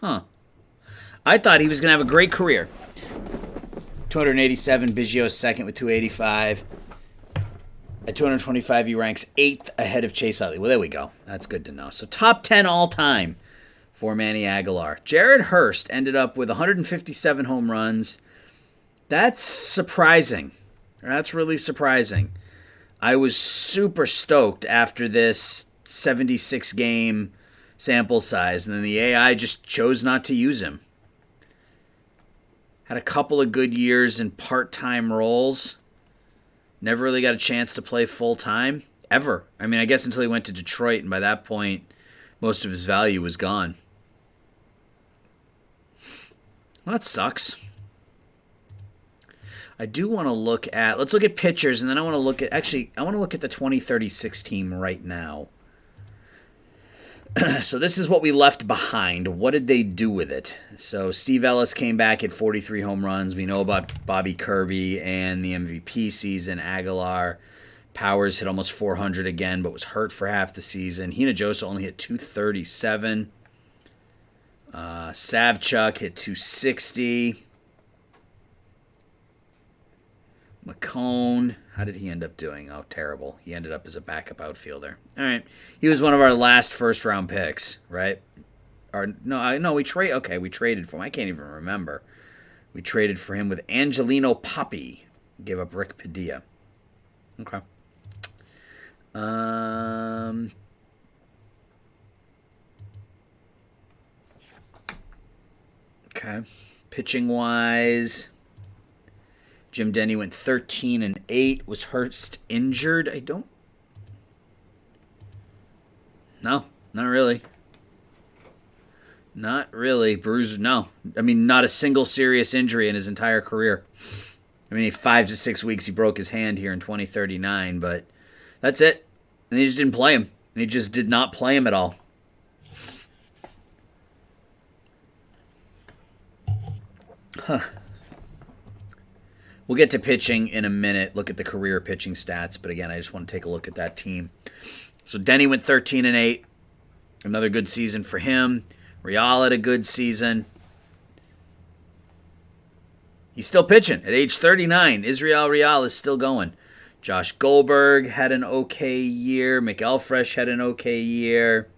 Huh. I thought he was going to have a great career. 287, Biggio's second with 285. At 225, he ranks 8th ahead of Chase Utley. Well, there we go. That's good to know. So top 10 all time for Manny Aguilar. Jared Hurst ended up with 157 home runs. That's surprising. That's really surprising. I was super stoked after this 76-game sample size, and then the AI just chose not to use him. Had a couple of good years in part-time roles. Never really got a chance to play full-time, ever. I mean, I guess until he went to Detroit, and by that point, most of his value was gone. Well, that sucks. I do want to look at... Let's look at pitchers, and then I want to look at... Actually, I want to look at the 2036 team right now. So this is what we left behind. What did they do with it? So Steve Ellis came back at 43 home runs. We know about Bobby Kirby and the MVP season. Aguilar. Powers hit almost 400 again, but was hurt for half the season. Hinojosa only hit 237. Savchuk hit 260. McCone, how did he end up doing? Oh, terrible. He ended up as a backup outfielder. All right. He was one of our last first-round picks, right? Or no, we traded for him. I can't even remember. We traded for him with Angelino Papi. Gave up Rick Padilla. Okay. Okay. Pitching-wise, Jim Denny went 13-8. Was Hurst injured? No, not really. Not really. Bruised, no. I mean, not a single serious injury in his entire career. I mean, 5 to 6 weeks he broke his hand here in 2039, but that's it. And they just didn't play him. They just did not play him at all. Huh. We'll get to pitching in a minute, look at the career pitching stats, but again, I just want to take a look at that team. So Denny went 13-8. Another good season for him. Real had a good season. He's still pitching at age 39. Israel Real is still going. Josh Goldberg had an okay year. McElfresh had an okay year.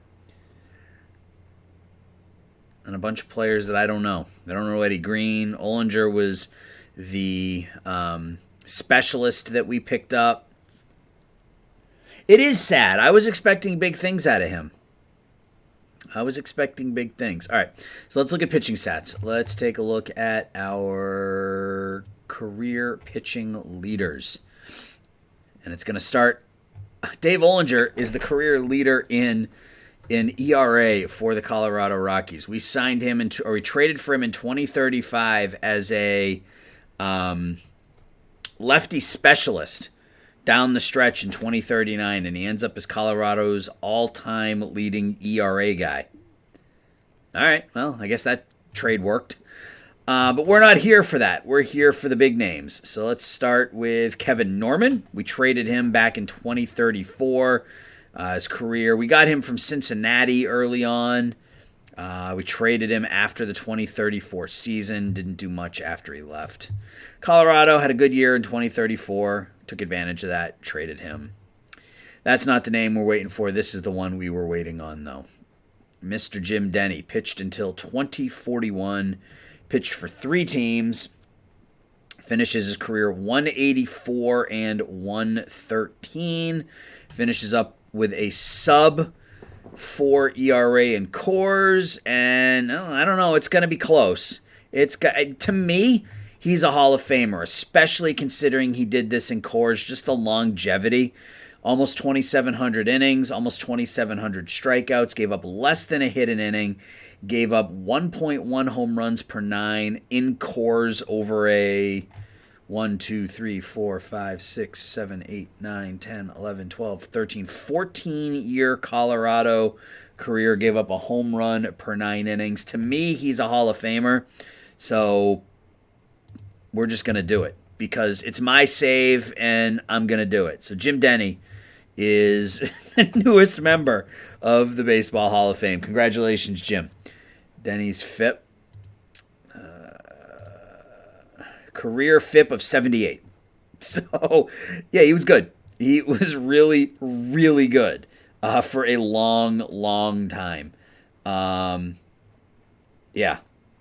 And a bunch of players that I don't know. I don't know Eddie Green. Ollinger was the specialist that we picked up. It is sad. I was expecting big things out of him. All right, so let's look at pitching stats. Let's take a look at our career pitching leaders. And it's going to start. Dave Ollinger is the career leader in ERA for the Colorado Rockies. We signed him we traded for him in 2035 as a lefty specialist down the stretch in 2039, and he ends up as Colorado's all-time leading ERA guy. All right, well, I guess that trade worked. But we're not here for that. We're here for the big names. So let's start with Kevin Norman. We traded him back in 2034. His career, we got him from Cincinnati early on. We traded him after the 2034 season. Didn't do much after he left. Colorado had a good year in 2034. Took advantage of that. Traded him. That's not the name we're waiting for. This is the one we were waiting on, though. Mr. Jim Denny pitched until 2041. Pitched for 3 teams. Finishes his career 184 and 113. Finishes up with a sub 4 ERA in Coors, and I don't know, it's going to be close. To me, he's a Hall of Famer, especially considering he did this in Coors, just the longevity. Almost 2,700 innings, almost 2,700 strikeouts, gave up less than a hit an inning, gave up 1.1 home runs per 9 in Coors over a 1, 2, 3, 4, 5, 6, 7, 8, 9, 10, 11, 12, 13, 14-year Colorado career, gave up a home run per 9 innings. To me, he's a Hall of Famer, so we're just going to do it because it's my save and I'm going to do it. So Jim Denny is the newest member of the Baseball Hall of Fame. Congratulations, Jim. Denny's FIP. Career FIP of 78. So, yeah, he was good. He was really, really good for a long, long time. Yeah,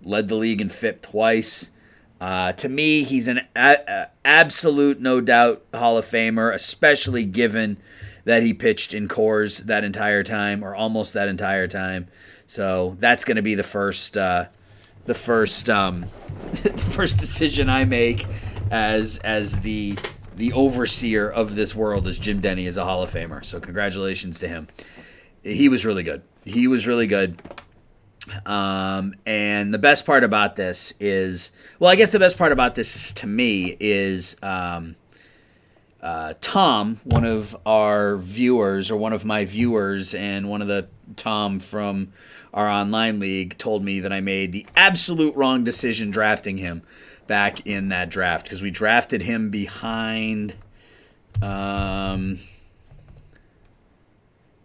led the league in FIP twice. To me, he's an absolute, no doubt, Hall of Famer, especially given that he pitched in Coors that entire time, or almost that entire time. So that's going to be the first decision I make as the overseer of this world is Jim Denny is a Hall of Famer. So congratulations to him. He was really good. And the best part about this is, well, I guess the best part about this to me is Tom, one of our viewers, or one of my viewers, and one of the Tom from our online league told me that I made the absolute wrong decision drafting him back in that draft, because we drafted him behind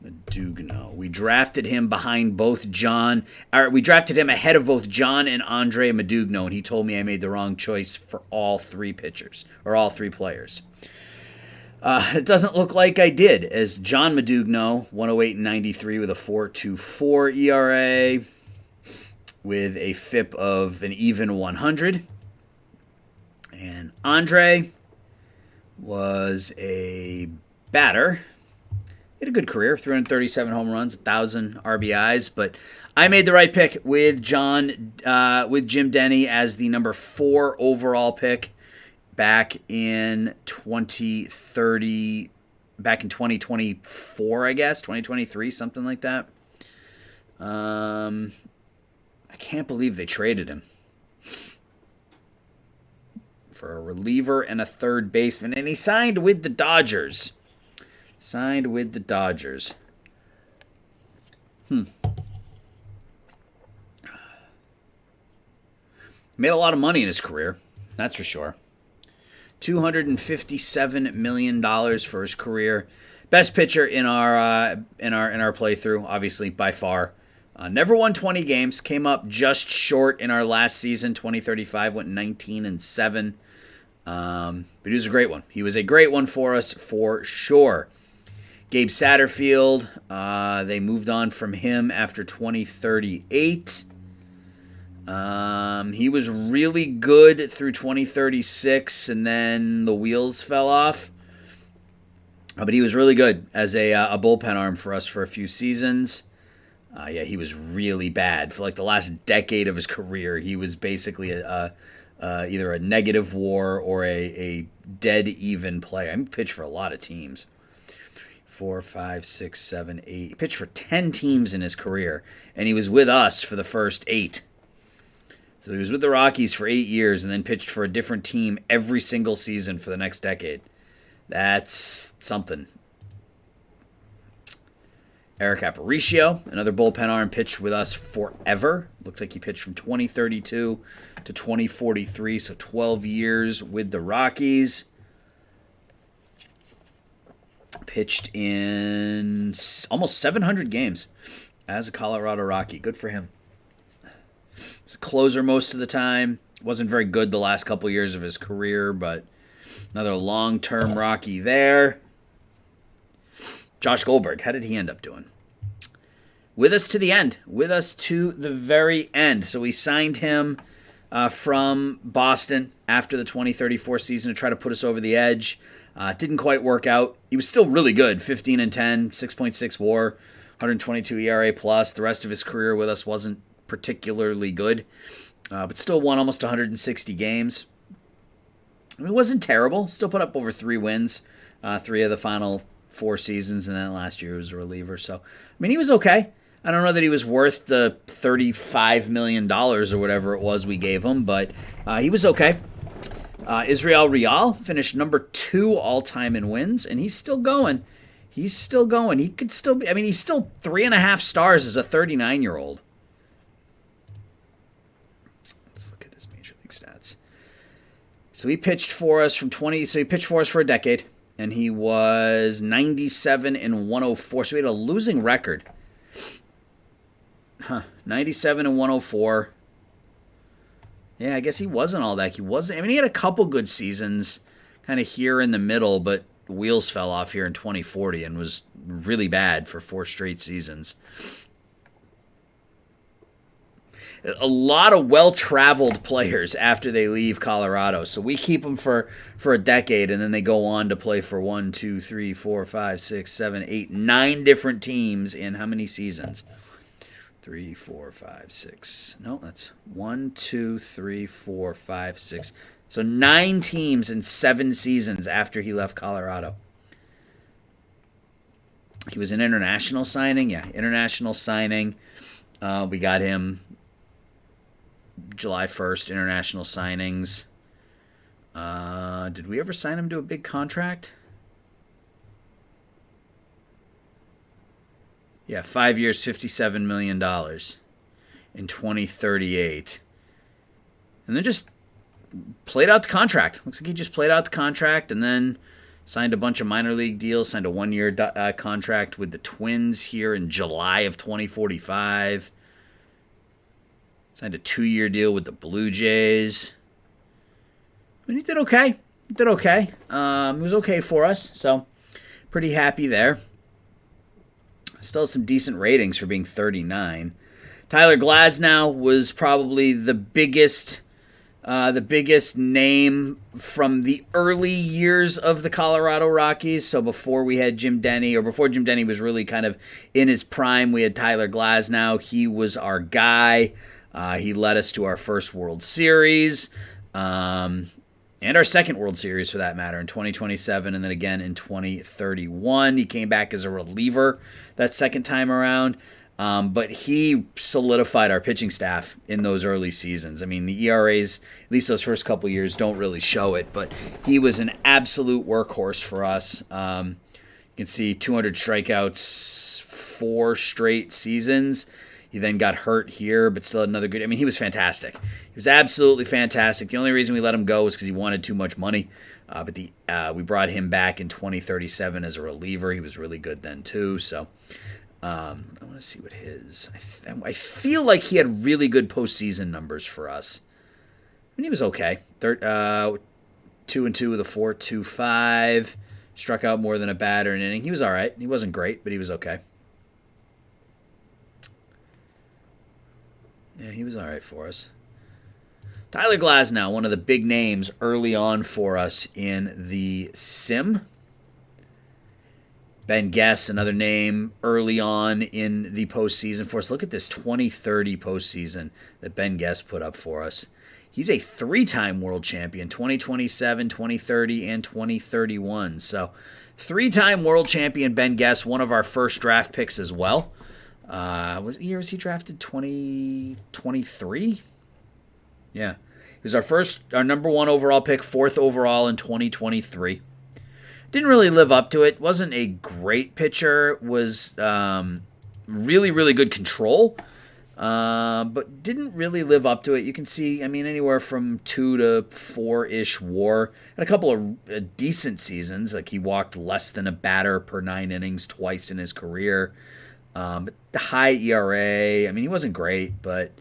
Madugno. We drafted him behind both John. We drafted him ahead of both John and Andre Madugno, and he told me I made the wrong choice for all three pitchers, or all three players. It doesn't look like I did, as John Madugno, 108 and 93 with a 4.24 ERA, with a FIP of an even 100. And Andre was a batter. He had a good career, 337 home runs, 1,000 RBIs, but I made the right pick with Jim Denny as the number 4 overall pick back in 2024, I guess, 2023, something like that. I can't believe they traded him for a reliever and a third baseman, and he signed with the Dodgers. Made a lot of money in his career, that's for sure. $257 million for his career. Best pitcher in our playthrough, obviously by far. Never won 20 games. Came up just short in our last season. 2035 went 19-7. But he was a great one. He was a great one for us for sure. Gabe Satterfield. They moved on from him after 2038. He was really good through 2036, and then the wheels fell off. But he was really good as a bullpen arm for us for a few seasons. He was really bad. For like the last decade of his career, he was basically either a negative WAR or a dead even player. I mean, he pitched for a lot of teams. 4, 5, 6, 7, 8. He pitched for 10 teams in his career, and he was with us for the first 8. So he was with the Rockies for 8 years and then pitched for a different team every single season for the next decade. That's something. Eric Aparicio, another bullpen arm, pitched with us forever. Looks like he pitched from 2032 to 2043, so 12 years with the Rockies. Pitched in almost 700 games as a Colorado Rocky. Good for him. He's a closer most of the time. Wasn't very good the last couple years of his career, but another long-term Rocky there. Josh Goldberg, how did he end up doing? With us to the end. With us to the very end. So we signed him from Boston after the 2034 season to try to put us over the edge. Didn't quite work out. He was still really good. 15 and 10, 6.6 WAR, 122 ERA plus. The rest of his career with us wasn't particularly good, but still won almost 160 games. I mean, it wasn't terrible. Still put up over 3 wins, 3 of the final 4 seasons, and then last year he was a reliever. So, I mean, he was okay. I don't know that he was worth the $35 million or whatever it was we gave him, but he was okay. Israel Real finished number 2 all-time in wins, and he's still going. He could still be, I mean, he's still 3.5 stars as a 39-year-old. Stats. So he pitched for us for a decade, and he was 97 and 104. So he had a losing record. 97 and 104. Yeah, I guess he wasn't all that. I mean, he had a couple good seasons kind of here in the middle, but wheels fell off here in 2040 and was really bad for 4 straight seasons. A lot of well-traveled players after they leave Colorado. So we keep them for a decade, and then they go on to play for 1, 2, 3, 4, 5, 6, 7, 8, 9 different teams in how many seasons? 3, 4, 5, 6. No, that's 1, 2, 3, 4, 5, 6. So 9 teams in 7 seasons after he left Colorado. He was an international signing. Yeah, international signing. We got him July 1st, international signings. Did we ever sign him to a big contract? Yeah, 5 years, $57 million in 2038. And then just played out the contract. Looks like he just played out the contract and then, Signed a bunch of minor league deals. Signed a 1-year contract with the Twins here in July of 2045. Signed a 2-year deal with the Blue Jays. I mean, he did okay. He was okay for us, so pretty happy there. Still has some decent ratings for being 39. Tyler Glasnow was probably the biggest name from the early years of the Colorado Rockies. So before we had Jim Denny, or before Jim Denny was really kind of in his prime, we had Tyler Glasnow. He was our guy. He led us to our first World Series, and our second World Series for that matter in 2027, and then again in 2031. He came back as a reliever that second time around. But he solidified our pitching staff in those early seasons. I mean, the ERAs, at least those first couple years, don't really show it, but he was an absolute workhorse for us. You can see 200 strikeouts, 4 straight seasons. He then got hurt here, but still had another good. I mean, he was fantastic. He was absolutely fantastic. The only reason we let him go was because he wanted too much money. But we brought him back in 2037 as a reliever. He was really good then too. So I want to see what his. I feel like he had really good postseason numbers for us. I mean, he was okay. 2-2 with a 4.25. Struck out more than a batter in an inning. He was all right. He wasn't great, but he was okay. Yeah, he was all right for us. Tyler Glasnow, one of the big names early on for us in the sim. Ben Guess, another name early on in the postseason for us. Look at this 2030 postseason that Ben Guess put up for us. He's a 3-time world champion, 2027, 2030, and 2031. So 3-time world champion Ben Guess, one of our first draft picks as well. What year was he drafted? 2023? Yeah. He was our number 1 overall pick, 4th overall in 2023. Didn't really live up to it. Wasn't a great pitcher. Was really, really good control. But didn't really live up to it. You can see, I mean, anywhere from 2 to 4-ish WAR. And a couple of decent seasons. Like he walked less than a batter per 9 innings twice in his career. But the high ERA, I mean, he wasn't great, but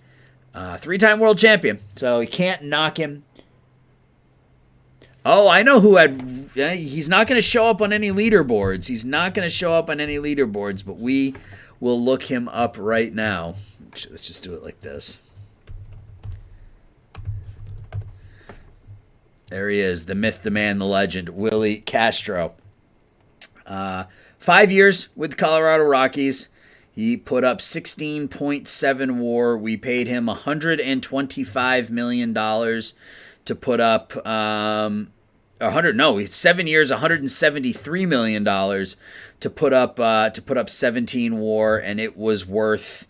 3-time world champion. So you can't knock him. Oh, I know who had. He's not going to show up on any leaderboards. But we will look him up right now. Let's just do it like this. There he is, the myth, the man, the legend, Willie Castro. 5 years with the Colorado Rockies. He put up 16.7 WAR. We paid him $125 million to put up 7 years, $173 million to put up 17 WAR, and it was worth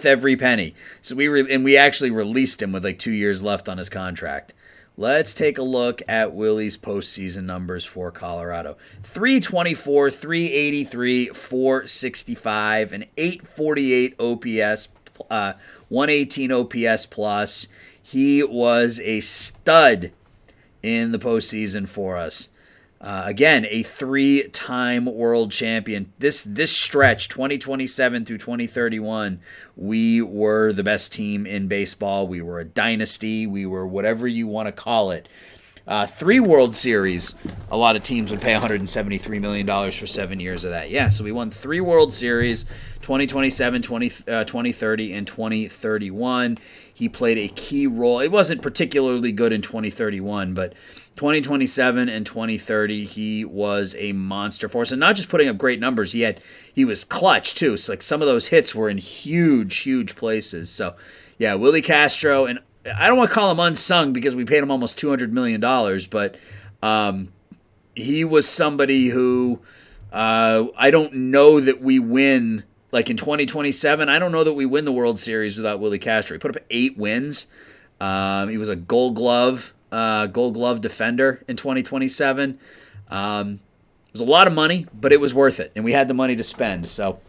every penny. So we actually released him with like 2 years left on his contract. Let's take a look at Willie's postseason numbers for Colorado. 324, 383, 465, an 848 OPS, 118 OPS plus. He was a stud in the postseason for us. Again, a 3-time world champion. This stretch, 2027 through 2031, we were the best team in baseball. We were a dynasty. We were whatever you want to call it. 3 World Series. A lot of teams would pay $173 million for 7 years of that. Yeah, so we won 3 World Series, 2027, 2030, and 2031. He played a key role. It wasn't particularly good in 2031, but 2027 and 2030, he was a monster for us. And not just putting up great numbers, he was clutch too. So like some of those hits were in huge places. So yeah, Willie Castro, and I don't want to call him unsung because we paid him almost $200 million, but he was somebody who I don't know that we win. Like in 2027, I don't know that we win the World Series without Willie Castro. He put up 8 wins. He was a Gold Glove defender in 2027. It was a lot of money, but it was worth it, and we had the money to spend. So,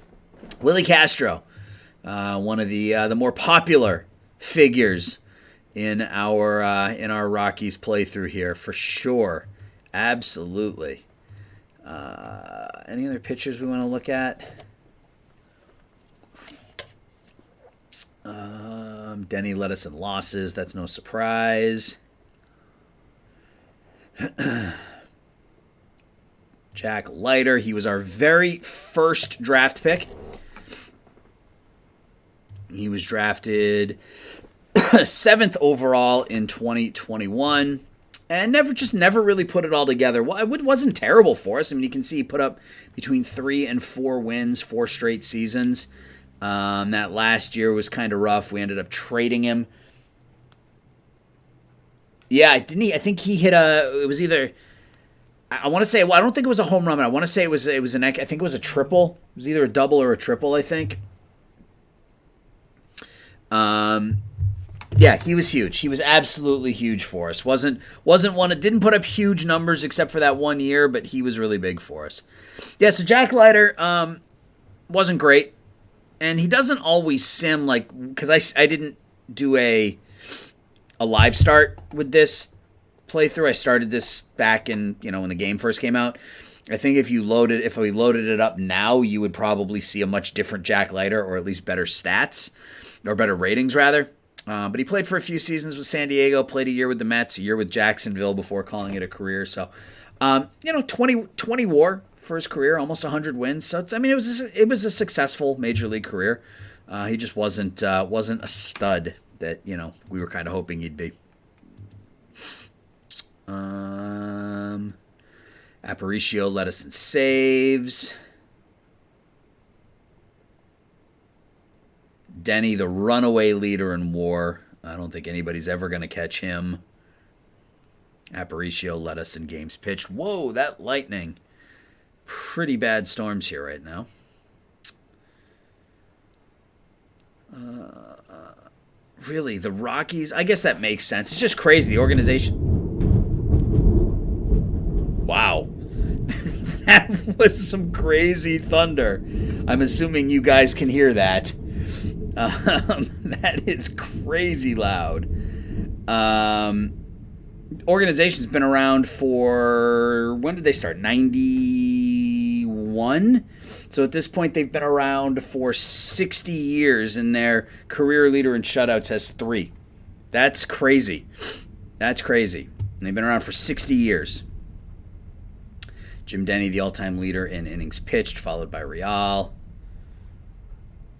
Willie Castro, one of the more popular figures in our Rockies playthrough here for sure. Absolutely. Any other pitchers we want to look at? Denny led us in losses. That's no surprise. Jack Leiter. He was our very first draft pick. He was drafted 7th overall in 2021. And never really put it all together. Well, it wasn't terrible for us. I mean, you can see he put up between 3 and 4 wins, 4 straight seasons. That last year was kind of rough. We ended up trading him. Yeah, didn't he? I think he hit it was either, I want to say, well, I don't think it was a home run. I want to say it was I think it was a triple. It was either a double or a triple, I think. Yeah, he was huge. He was absolutely huge for us. Wasn't one that didn't put up huge numbers except for that one year, but he was really big for us. Yeah, so Jack Leiter wasn't great, and he doesn't always sim because I didn't do a live start with this playthrough. I started this back in when the game first came out. I think if we loaded it up now, you would probably see a much different Jack Leiter, or at least better stats, or better ratings rather. But he played for a few seasons with San Diego, played a year with the Mets, a year with Jacksonville before calling it a career. So, 20 WAR for his career, almost 100 wins. So, it was a successful major league career. He just wasn't a stud that we were kind of hoping he'd be. Aparicio led us in saves. Denny, the runaway leader in WAR. I don't think anybody's ever going to catch him. Aparicio led us in games pitched. Whoa, that lightning. Pretty bad storms here right now. Really, the Rockies? I guess that makes sense. It's just crazy. The organization... Wow. That was some crazy thunder. I'm assuming you guys can hear that. That is crazy loud. Organization's been around for, when did they start? 91? So at this point, they've been around for 60 years, and their career leader in shutouts has 3. That's crazy. That's crazy. And they've been around for 60 years. Jim Denny, the all-time leader in innings pitched, followed by Real.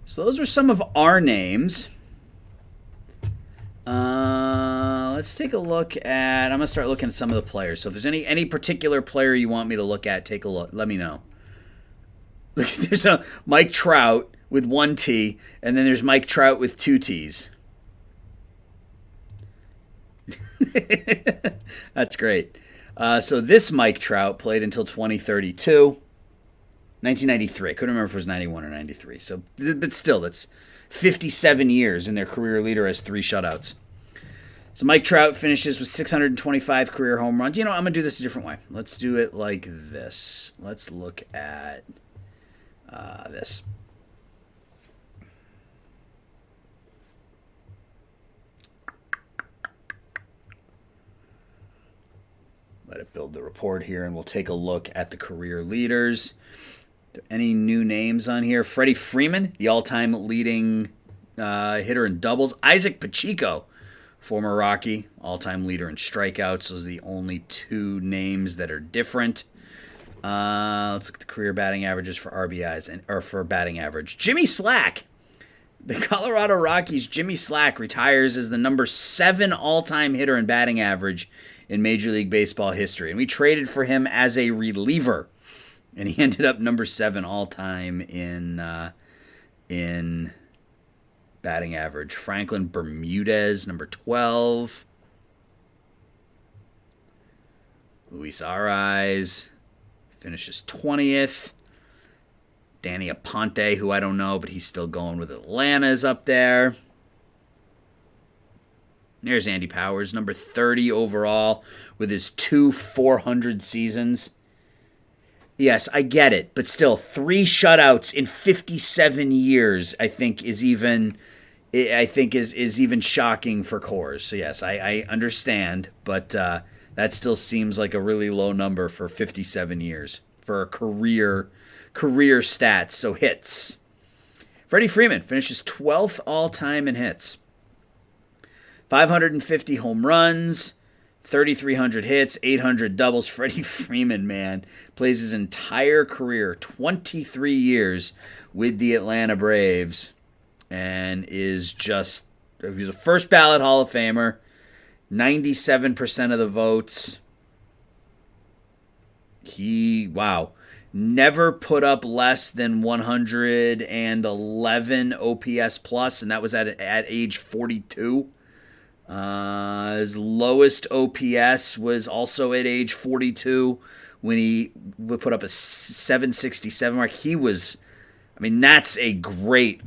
So those are some of our names. Let's take a look at... I'm going to start looking at some of the players. So if there's any particular player you want me to look at, take a look. Let me know. Look, there's a Mike Trout with 1 T, and then there's Mike Trout with 2 T's. That's great. So this Mike Trout played until 2032. 1993. I couldn't remember if it was 91 or 93. So, but still, that's 57 years, and their career leader has 3 shutouts. So Mike Trout finishes with 625 career home runs. I'm going to do this a different way. Let's do it like this. Let's look at this. Let it build the report here, and we'll take a look at the career leaders. Any new names on here? Freddie Freeman, the all-time leading hitter in doubles. Isaac Pacheco, former Rocky, all-time leader in strikeouts. Those are the only 2 names that are different. Let's look at the career batting averages for RBIs or for batting average. Jimmy Slack, the Colorado Rockies. Jimmy Slack retires as the number 7 all-time hitter in batting average in Major League Baseball history, and we traded for him as a reliever. And he ended up number 7 all-time in batting average. Franklin Bermudez, number 12. Luis Ariz finishes 20th. Danny Aponte, who I don't know, but he's still going with Atlanta, is up there. There's Andy Powers, number 30 overall, with his 2 400 seasons. Yes, I get it, but still, 3 shutouts in 57 years, I think is even shocking for Coors. So yes, I understand, but That still seems like a really low number for 57 years for a career stats. So hits. Freddie Freeman finishes 12th all-time in hits. 550 home runs, 3,300 hits, 800 doubles. Freddie Freeman, man, plays his entire career, 23 years with the Atlanta Braves, and he's a first ballot Hall of Famer, 97% of the votes. Never put up less than 111 OPS plus, and that was at age 42. His lowest OPS was also at age 42 when he would put up a 767 mark. That's a great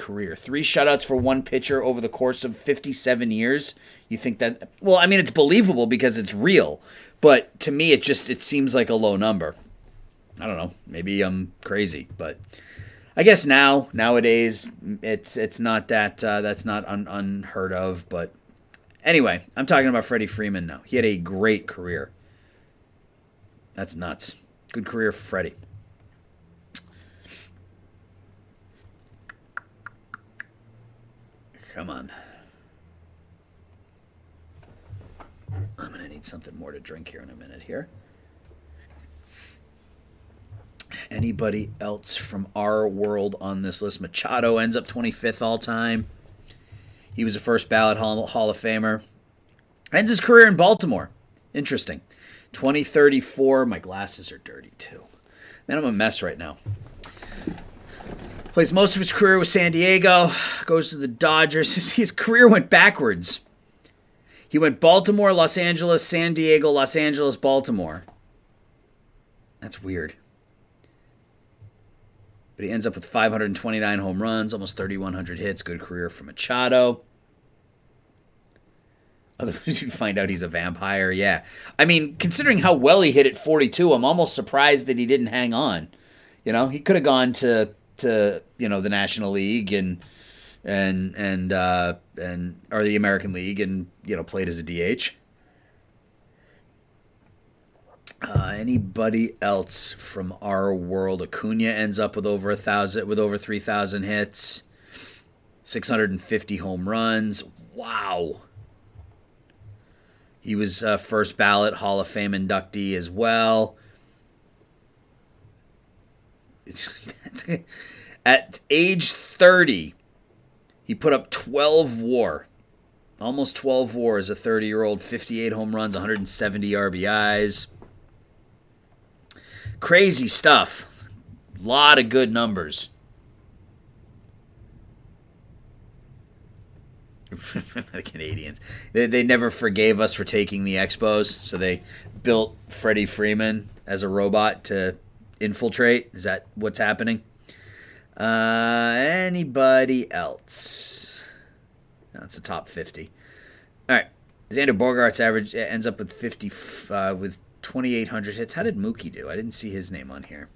career. 3 shutouts for one pitcher over the course of 57 years. You think that, it's believable because it's real, but to me it seems like a low number. I don't know. Maybe I'm crazy, but I guess nowadays it's not that that's not unheard of. But anyway, I'm talking about Freddie Freeman now. He had a great career. That's nuts. Good career for Freddie. Come on. I'm going to need something more to drink here in a minute here. Anybody else from our world on this list? Machado ends up 25th all-time. He was a first ballot Hall of Famer. Ends his career in Baltimore. Interesting. 2034. My glasses are dirty, too. Man, I'm a mess right now. Plays most of his career with San Diego. Goes to the Dodgers. His career went backwards. He went Baltimore, Los Angeles, San Diego, Los Angeles, Baltimore. That's weird. But he ends up with 529 home runs, almost 3,100 hits. Good career for Machado. Otherwise, you'd find out he's a vampire. Yeah. Considering how well he hit at 42, I'm almost surprised that he didn't hang on. He could have gone to the National League and or the American League and played as a DH. Anybody else from our world? Acuna ends up with over 3,000 hits, 650 home runs. Wow. He was first ballot Hall of Fame inductee as well. At age 30, he put up 12 WAR. Almost 12 WAR as a 30-year-old, 58 home runs, 170 RBIs. Crazy stuff. A lot of good numbers. The Canadians. They never forgave us for taking the Expos, so they built Freddie Freeman as a robot to infiltrate. Is that what's happening? Anybody else? That's a top 50. All right. Xander Bogaerts average ends up with 50 with 2,800 hits. How did Mookie do? I didn't see his name on here.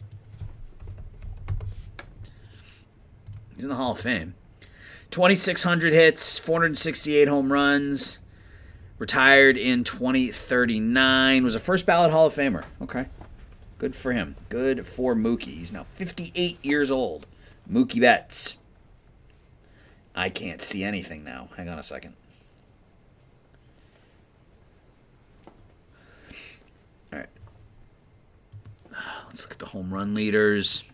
He's in the Hall of Fame. 2,600 hits, 468 home runs. Retired in 2039. Was a first ballot Hall of Famer. Okay. Good for him. Good for Mookie. He's now 58 years old. Mookie Betts. I can't see anything now. Hang on a second. All right. Let's look at the home run leaders.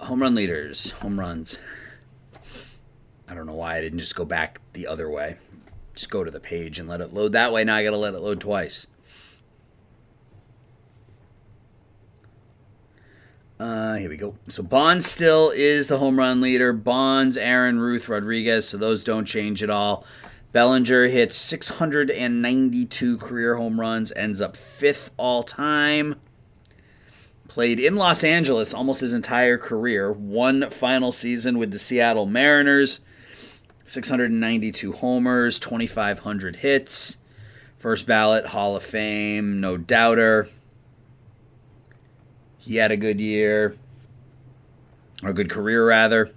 Home run leaders. Home runs. I don't know why I didn't just go back the other way. Just go to the page and let it load that way. Now I got to let it load twice. Here we go. So Bonds still is the home run leader. Bonds, Aaron, Ruth, Rodriguez. So those don't change at all. Bellinger hits 692 career home runs. Ends up 5th all time. Played in Los Angeles almost his entire career. One final season with the Seattle Mariners. 692 homers, 2,500 hits. First ballot Hall of Fame, no doubter. He had a good year, or a good career, rather.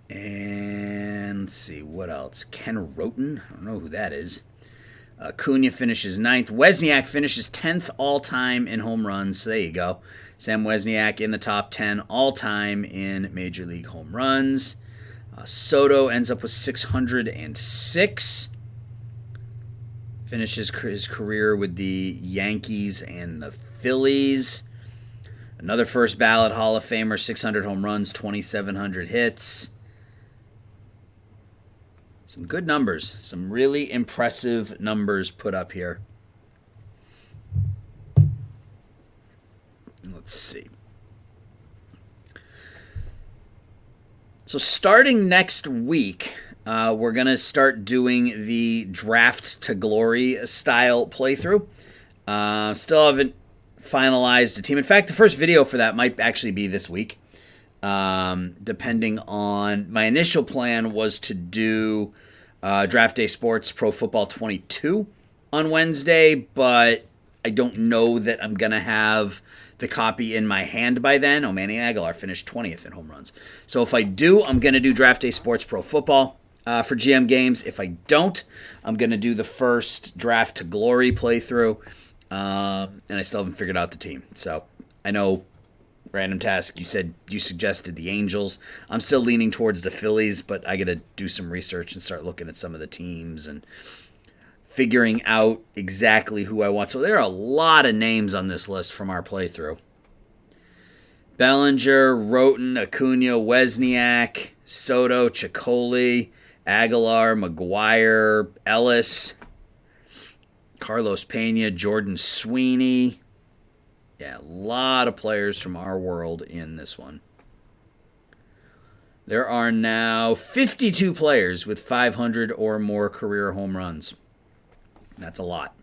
And let's see, what else? Ken Roten, I don't know who that is. Acuna finishes 9th. Wozniak finishes 10th all-time in home runs. So there you go. Sam Wozniak in the top 10 all-time in Major League home runs. Soto ends up with 606. Finishes his career with the Yankees and the Phillies. Another first ballot Hall of Famer, 600 home runs, 2,700 hits. Some good numbers. Some really impressive numbers put up here. Let's see. So starting next week, we're going to start doing the Draft to Glory style playthrough. Still haven't finalized a team. In fact, the first video for that might actually be this week. Depending on... My initial plan was to do Draft Day Sports Pro Football 22 on Wednesday, but I don't know that I'm going to have the copy in my hand by then. Manny Aguilar finished 20th in home runs. So if I do, I'm going to do Draft Day Sports Pro Football for GM games. If I don't, I'm going to do the first Draft to Glory playthrough, and I still haven't figured out the team. So I know... Random task, you suggested the Angels. I'm still leaning towards the Phillies, but I got to do some research and start looking at some of the teams and figuring out exactly who I want. So there are a lot of names on this list from our playthrough. Bellinger, Roten, Acuna, Wozniak, Soto, Chacoli, Aguilar, McGuire, Ellis, Carlos Pena, Jordan Sweeney. Yeah, a lot of players from our world in this one. There are now 52 players with 500 or more career home runs. That's a lot.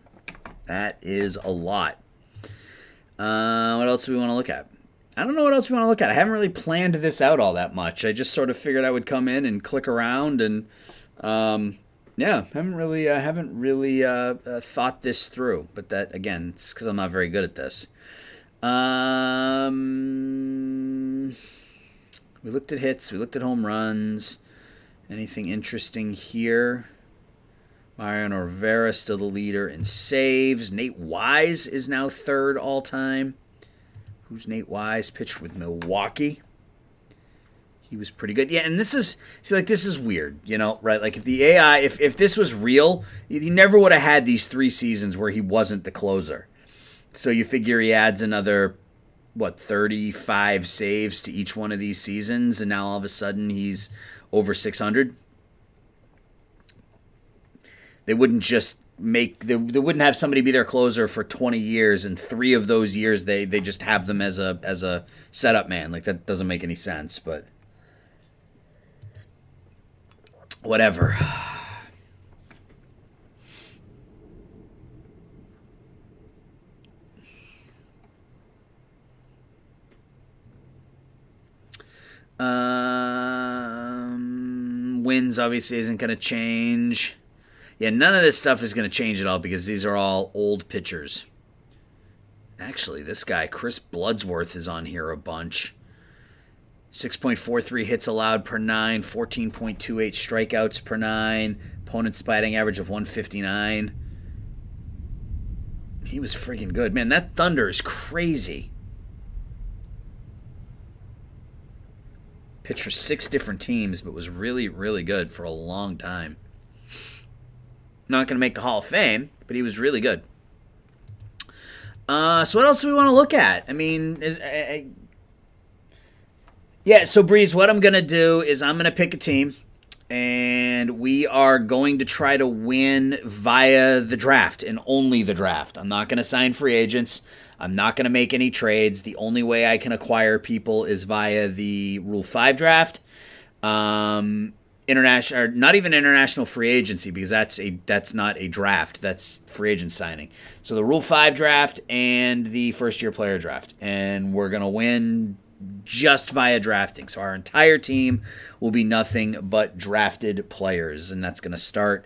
That is a lot. What else do we want to look at? I don't know what else we want to look at. I haven't really planned this out all that much. I just sort of figured I would come in and click around and, haven't really thought this through. But that, again, it's because I'm not very good at this. We looked at hits. We looked at home runs. Anything interesting here? Mariano Rivera still the leader in saves. Nate Wise is now 3rd all-time. Who's Nate Wise? Pitched with Milwaukee. He was pretty good. Yeah, and this is weird, right? Like if the AI, if this was real, he never would have had these 3 seasons where he wasn't the closer. So you figure he adds another, 35 saves to each one of these seasons, and now all of a sudden he's over 600. They wouldn't just they wouldn't have somebody be their closer for 20 years, and 3 of those years they just have them as a setup man. Like, that doesn't make any sense, but whatever. Wins obviously isn't going to change. Yeah, none of this stuff is going to change at all because these are all old pitchers. Actually, this guy, Chris Bloodsworth, is on here a bunch. 6.43 hits allowed per 9, 14.28 strikeouts per 9, opponent's batting average of 159. He was freaking good. Man, that Thunder is crazy. Pitched for 6 different teams, but was really, really good for a long time. Not going to make the Hall of Fame, but he was really good. So what else do we want to look at? I mean, so Breeze, what I'm going to do is I'm going to pick a team, and we are going to try to win via the draft and only the draft. I'm not going to sign free agents. I'm not going to make any trades. The only way I can acquire people is via the Rule 5 draft. International, or not even international free agency, because that's not a draft. That's free agent signing. So the Rule 5 draft and the first-year player draft. And we're going to win just via drafting. So our entire team will be nothing but drafted players, and that's going to start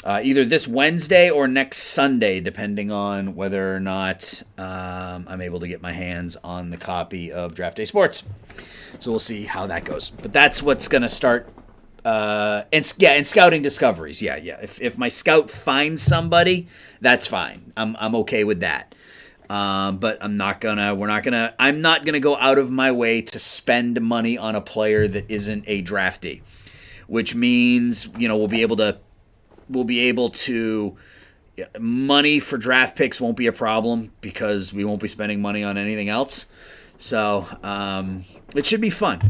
either this Wednesday or next Sunday, depending on whether or not I'm able to get my hands on the copy of Draft Day Sports. So we'll see how that goes. But that's what's going to start. And scouting discoveries. Yeah. If my scout finds somebody, that's fine. I'm okay with that. But I'm not gonna go out of my way to spend money on a player that isn't a draftee, which means, we'll be able to money for draft picks won't be a problem because we won't be spending money on anything else. So, it should be fun.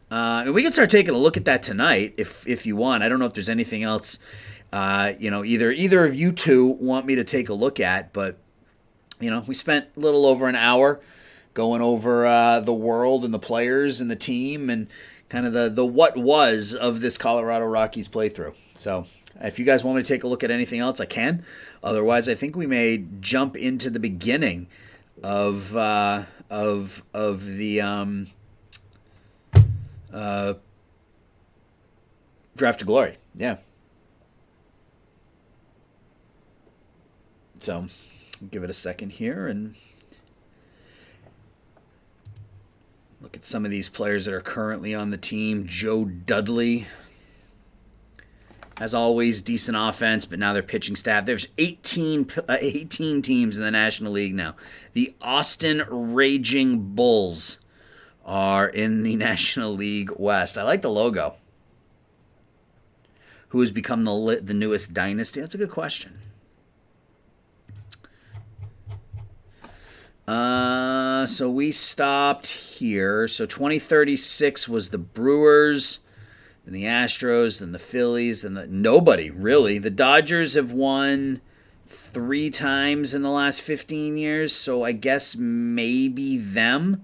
And we can start taking a look at that tonight if you want. I don't know if there's anything else, either of you two want me to take a look at, but we spent a little over an hour going over the world and the players and the team and kind of the what was of this Colorado Rockies playthrough. So if you guys want me to take a look at anything else, I can. Otherwise, I think we may jump into the beginning of the Draft to Glory. Yeah. So give it a second here and look at some of these players that are currently on the team. Joe Dudley, as always, decent offense, but now their pitching staff. There's 18 teams in the National League now. The Austin Raging Bulls are in the National League West. I like the logo. Who has become the newest dynasty? That's a good question. So we stopped here. So 2036 was the Brewers, then the Astros, then the Phillies, then nobody, really. The Dodgers have won 3 times in the last 15 years, so I guess maybe them.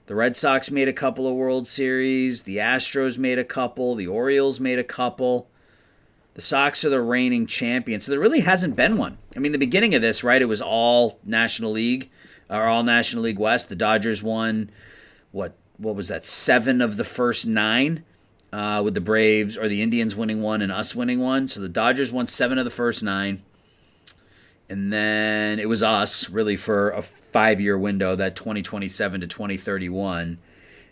The Red Sox made a couple of World Series. The Astros made a couple. The Orioles made a couple. The Sox are the reigning champions. So there really hasn't been one. I mean, the beginning of this, right, it was all National League, or all National League West. The Dodgers won, what was that, 7 of the first 9, with the Braves, or the Indians winning 1 and us winning 1. So the Dodgers won 7 of the first 9. And then it was us, really, for a 5-year window, that 2027 to 2031.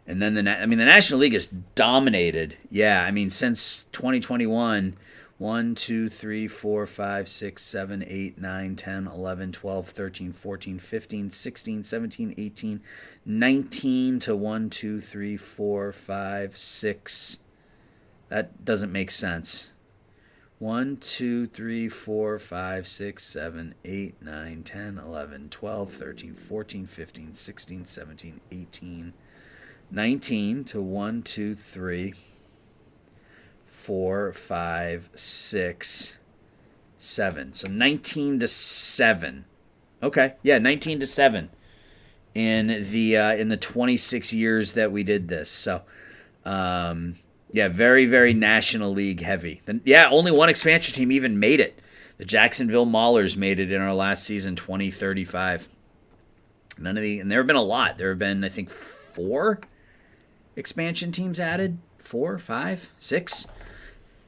And then the National League is dominated. Yeah, I mean, since 2021, 1, 2, 3, 4, 5, 6, 7, 8, 9, 10, 11, 12, 13, 14, 15, 16, 17, 18, 19 to 1, 2, 3, 4, 5, 6. That doesn't make sense. 1, 2, 3, 4, 5, 6, 7, 8, 9, 10, 11, 12, 13, 14, 15, 16, 17, 18, 19 to 1, 2, 3, 4, 5, 6, 7. So 19 to 7. Okay, yeah, 19 to 7 in the 26 years that we did this. So, yeah, very, very National League heavy. Only one expansion team even made it. The Jacksonville Maulers made it in our last season, 2035. And there have been a lot. There have been, I think, 4 expansion teams added. 4, 5, 6.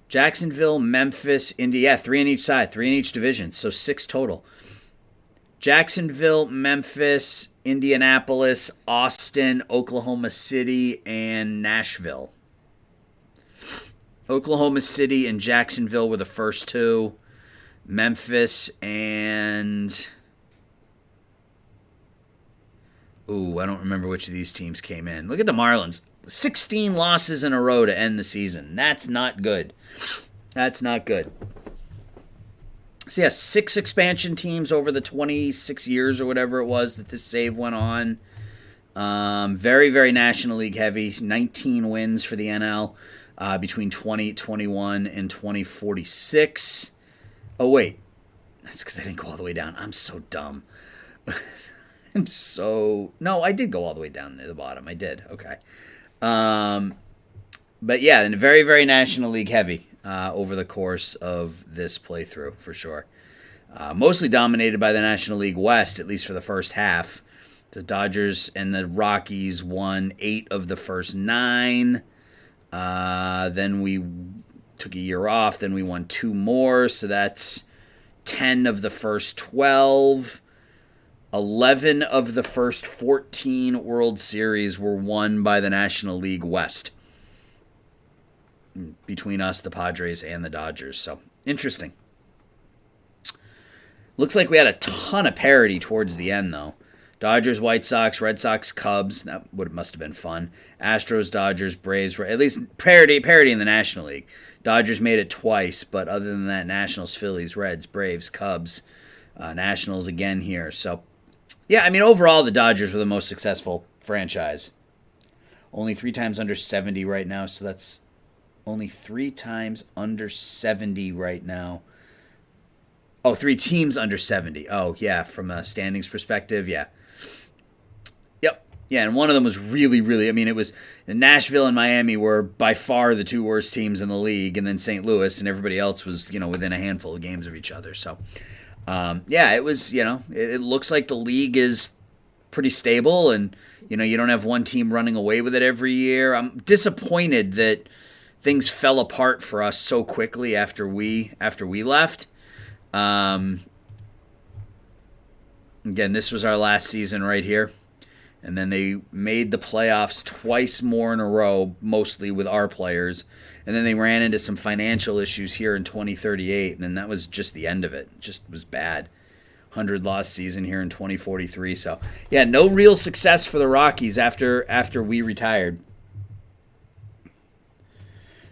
Jacksonville, Memphis, India. 3 on each side, 3 in each division. So 6 total. Jacksonville, Memphis, Indianapolis, Austin, Oklahoma City, and Nashville. Oklahoma City and Jacksonville were the first 2. Memphis and... I don't remember which of these teams came in. Look at the Marlins. 16 losses in a row to end the season. That's not good. So yeah, 6 expansion teams over the 26 years or whatever it was that this save went on. Very, very National League heavy. 19 wins for the NL between 2021 and 2046. Oh, wait. That's because I didn't go all the way down. I'm so dumb. No, I did go all the way down to the bottom. I did. Okay. But yeah, and very, very National League heavy over the course of this playthrough, for sure. Mostly dominated by the National League West, at least for the first half. The Dodgers and the Rockies won 8 of the first 9. Then we took a year off. Then we won 2 more. So that's 10 of the first 12. 11 of the first 14 World Series were won by the National League West. Between us, the Padres, and the Dodgers. So, interesting. Looks like we had a ton of parity towards the end, though. Dodgers, White Sox, Red Sox, Cubs. That must have been fun. Astros, Dodgers, Braves. At least parity in the National League. Dodgers made it twice, but other than that, Nationals, Phillies, Reds, Braves, Cubs, Nationals again here. So, yeah, I mean, overall, the Dodgers were the most successful franchise. Only 3 times under 70 right now, so that's only 3 times under 70 right now. Oh, 3 teams under 70. Oh, yeah, from a standings perspective, yeah. Yep. Yeah, and one of them was really, really, I mean, it was Nashville and Miami were by far the 2 worst teams in the league, and then St. Louis and everybody else was, within a handful of games of each other. So, yeah, it was, it looks like the league is pretty stable, and, you don't have one team running away with it every year. I'm disappointed that things fell apart for us so quickly after we left. Again, this was our last season right here. And then they made the playoffs twice more in a row, mostly with our players. And then they ran into some financial issues here in 2038, and then that was just the end of it. It just was bad. 100-loss season here in 2043. So, yeah, no real success for the Rockies after we retired.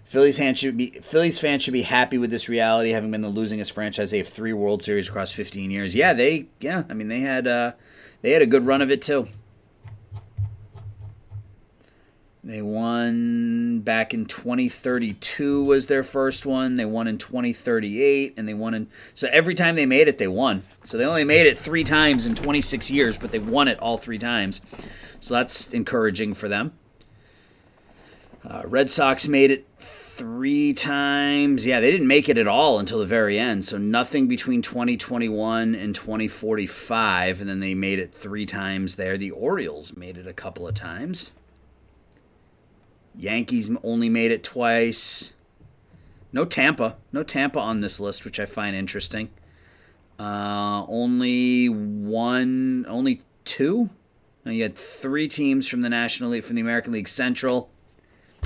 Phillies fans should be happy with this reality, having been the losingest franchise. They have 3 World Series across 15 years. Yeah, they had a good run of it too. They won back in 2032 was their first one. They won in 2038, and they won in... So every time they made it, they won. So they only made it 3 times in 26 years, but they won it all 3 times. So that's encouraging for them. Red Sox made it 3 times. Yeah, they didn't make it at all until the very end. So nothing between 2021 and 2045, and then they made it 3 times there. The Orioles made it a couple of times. Yankees only made it twice. No Tampa on this list, which I find interesting. Only 2. Now you had 3 teams from the National League, from the American League Central.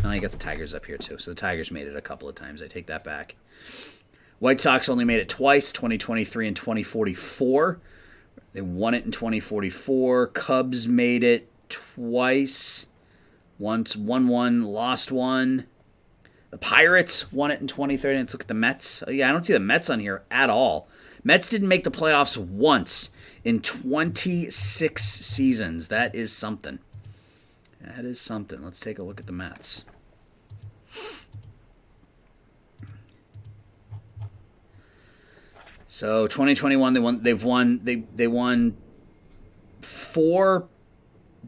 Oh, you got the Tigers up here too. So the Tigers made it a couple of times. I take that back. White Sox only made it twice, 2023 and 2044. They won it in 2044. Cubs made it twice. Once won 1, lost 1. The Pirates won it in 2030. Let's look at the Mets. Oh, yeah, I don't see the Mets on here at all. Mets didn't make the playoffs once in 26 seasons. That is something. Let's take a look at the Mets. So 2021, they won 4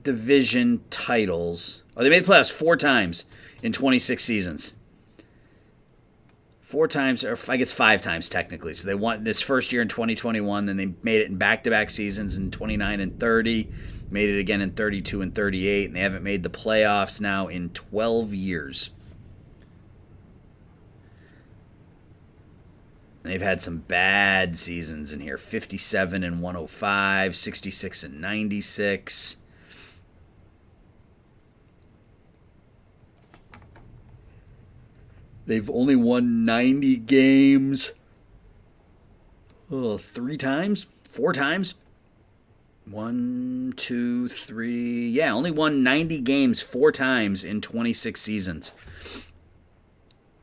division titles. Oh, they made the playoffs 4 times in 26 seasons. 4 times, or I guess 5 times technically. So they won this first year in 2021, then they made it in back-to-back seasons in 29 and 30, made it again in 32 and 38, and they haven't made the playoffs now in 12 years. They've had some bad seasons in here. 57 and 105, 66 and 96. They've only won 90 games 3 times, 4 times. 1, 2, 3. Yeah, only won 90 games 4 times in 26 seasons.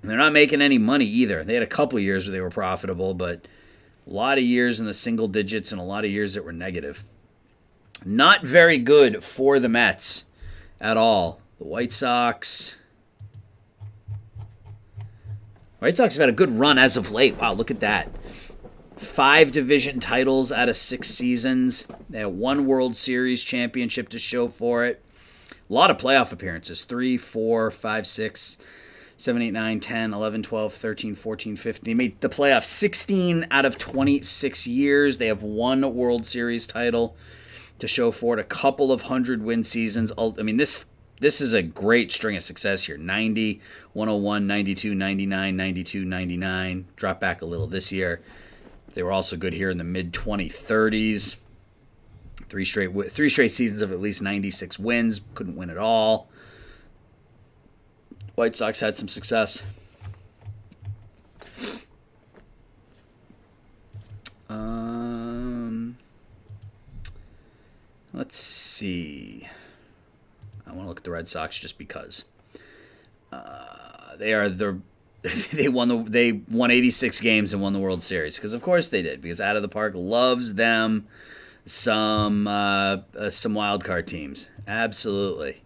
And they're not making any money either. They had a couple of years where they were profitable, but a lot of years in the single digits and a lot of years that were negative. Not very good for the Mets at all. The White Sox have had a good run as of late. Wow, look at that. 5 division titles out of 6 seasons. They had 1 World Series championship to show for it. A lot of playoff appearances. 3, 4, 5, 6, 7, 8, 9, 10, 11, 12, 13, 14, 15. They made the playoffs 16 out of 26 years. They have 1 World Series title. to show for it. A couple of 100-win seasons. I mean, this is a great string of success here. 90, 101, 92, 99, 92, 99. Drop back a little this year. They were also good here in the mid-2030s. Three straight seasons of at least 96 wins. Couldn't win at all. White Sox had some success. Let's see. I want to look at the Red Sox just because they won 86 games and won the World Series, because of course they did, because Out of the Park loves them some wild card teams. Absolutely.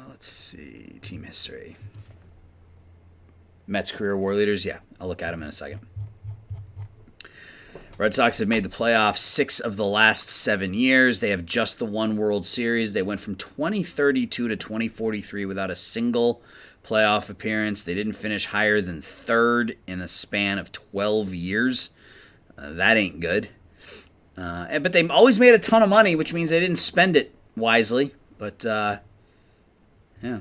Let's see, team history. Mets career WAR leaders. Yeah, I'll look at them in a second. Red Sox have made the playoffs 6 of the last 7 years. They have just the one World Series. They went from 2032 to 2043 without a single playoff appearance. They didn't finish higher than 3rd in a span of 12 years. That ain't good. But they always made a ton of money, which means they didn't spend it wisely. But, yeah. I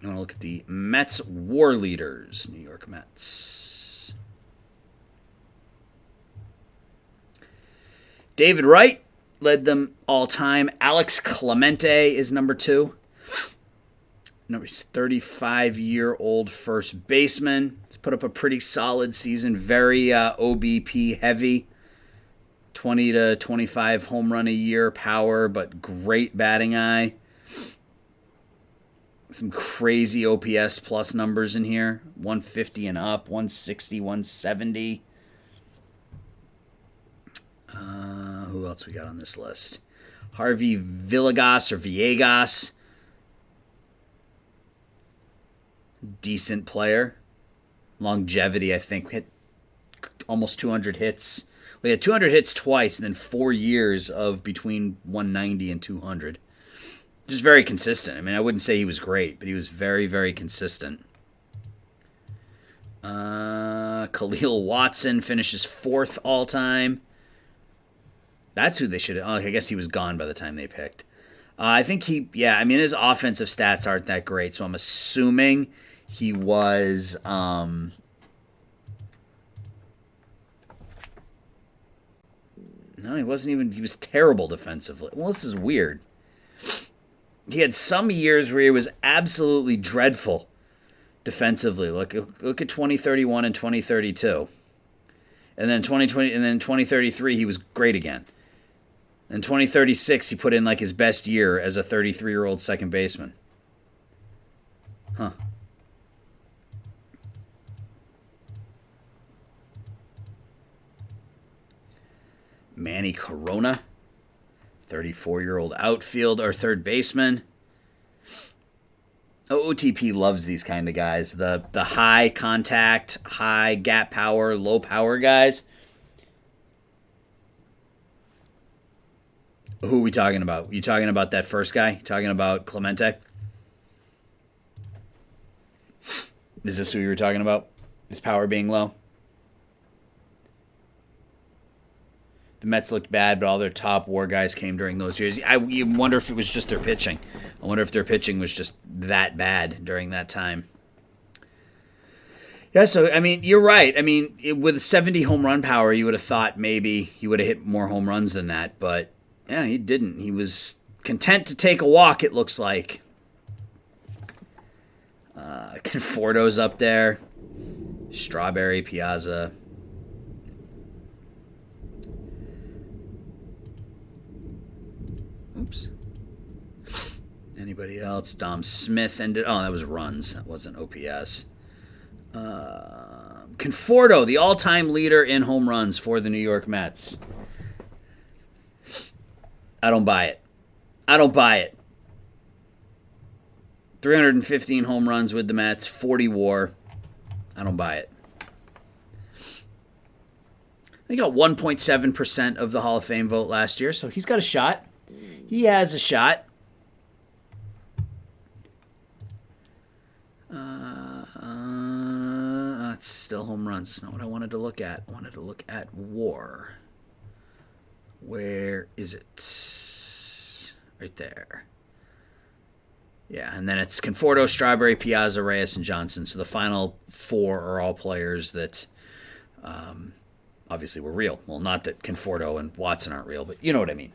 want to look at the Mets WAR leaders. New York Mets. David Wright led them all time. Alex Clemente is number 2. He's 35-year-old first baseman. He's put up a pretty solid season. Very OBP heavy. 20 to 25 home run a year power, but great batting eye. Some crazy OPS plus numbers in here. 150 and up, 160, 170. Who else we got on this list? Harvey Villegas. Decent player. Longevity, I think. Hit almost 200 hits. We had 200 hits twice, and then 4 years of between 190 and 200. Just very consistent. I mean, I wouldn't say he was great, but he was very, very consistent. Khalil Watson finishes 4th all-time. That's who they should have. Oh, I guess he was gone by the time they picked. I think his offensive stats aren't that great, so I'm assuming he was... no, he wasn't even... He was terrible defensively. Well, this is weird. He had some years where he was absolutely dreadful defensively. Look at 2031 and 2032. And then 2020 and then 2033 he was great again. In 2036 he put in like his best year as a 33-year-old second baseman. Huh. Manny Corona, 34-year-old outfield or third baseman. OOTP loves these kind of guys. The high contact, high gap power, low power guys. Who are we talking about? You talking about that first guy? You talking about Clemente? Is this who you were talking about? His power being low? The Mets looked bad, but all their top WAR guys came during those years. You wonder if it was just their pitching. I wonder if their pitching was just that bad during that time. Yeah, so, I mean, you're right. I mean, with 70 home run power, you would have thought maybe he would have hit more home runs than that. But, yeah, he didn't. He was content to take a walk, it looks like. Conforto's up there. Strawberry, Piazza. Oops. Anybody else? Dom Smith ended. Oh, that was runs. That wasn't OPS. Conforto, the all-time leader in home runs for the New York Mets. I don't buy it. 315 home runs with the Mets, 40 WAR. I don't buy it. He got 1.7% of the Hall of Fame vote last year, so he's got a shot. He has a shot. It's still home runs. It's not what I wanted to look at. I wanted to look at WAR. Where is it? Right there. Yeah, and then it's Conforto, Strawberry, Piazza, Reyes, and Johnson. So the final four are all players that obviously were real. Well, not that Conforto and Watson aren't real, but you know what I mean.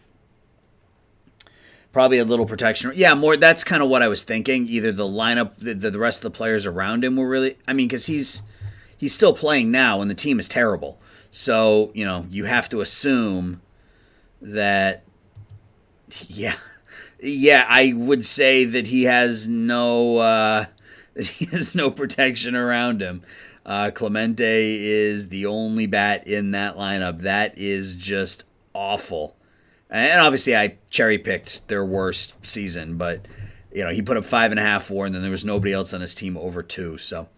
Probably a little protection. Yeah, more. That's kind of what I was thinking. Either the lineup, the rest of the players around him were really. I mean, because he's still playing now, and the team is terrible. So you have to assume that. Yeah, I would say that he has no protection around him. Clemente is the only bat in that lineup. That is just awful. And obviously, I cherry picked their worst season, but he put up 5.5 WAR, and then there was nobody else on his team over 2. So,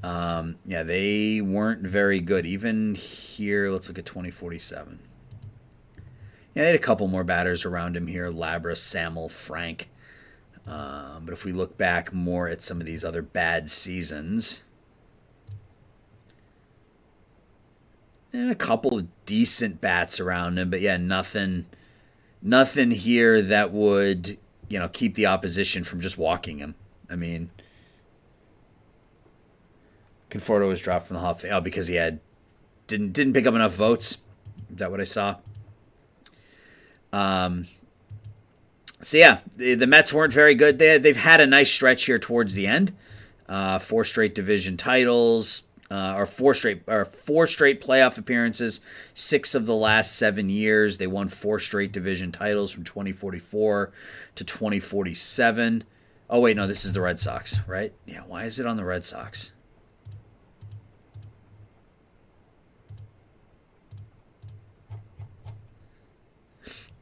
they weren't very good. Even here, let's look at 2047. Yeah, they had a couple more batters around him here: Labra, Samuel, Frank. But if we look back more at some of these other bad seasons, and a couple of decent bats around him, but yeah, nothing here that would keep the opposition from just walking him. I mean, Conforto was dropped from the Hall of Fame because he didn't pick up enough votes. Is that what I saw? So yeah, the Mets weren't very good. They've had a nice stretch here towards the end. 4 straight division titles, or four straight playoff appearances. 6 of the last 7 years, they won 4 straight division titles from 2044 to 2047. Oh wait, no, this is the Red Sox, right? Yeah, why is it on the Red Sox?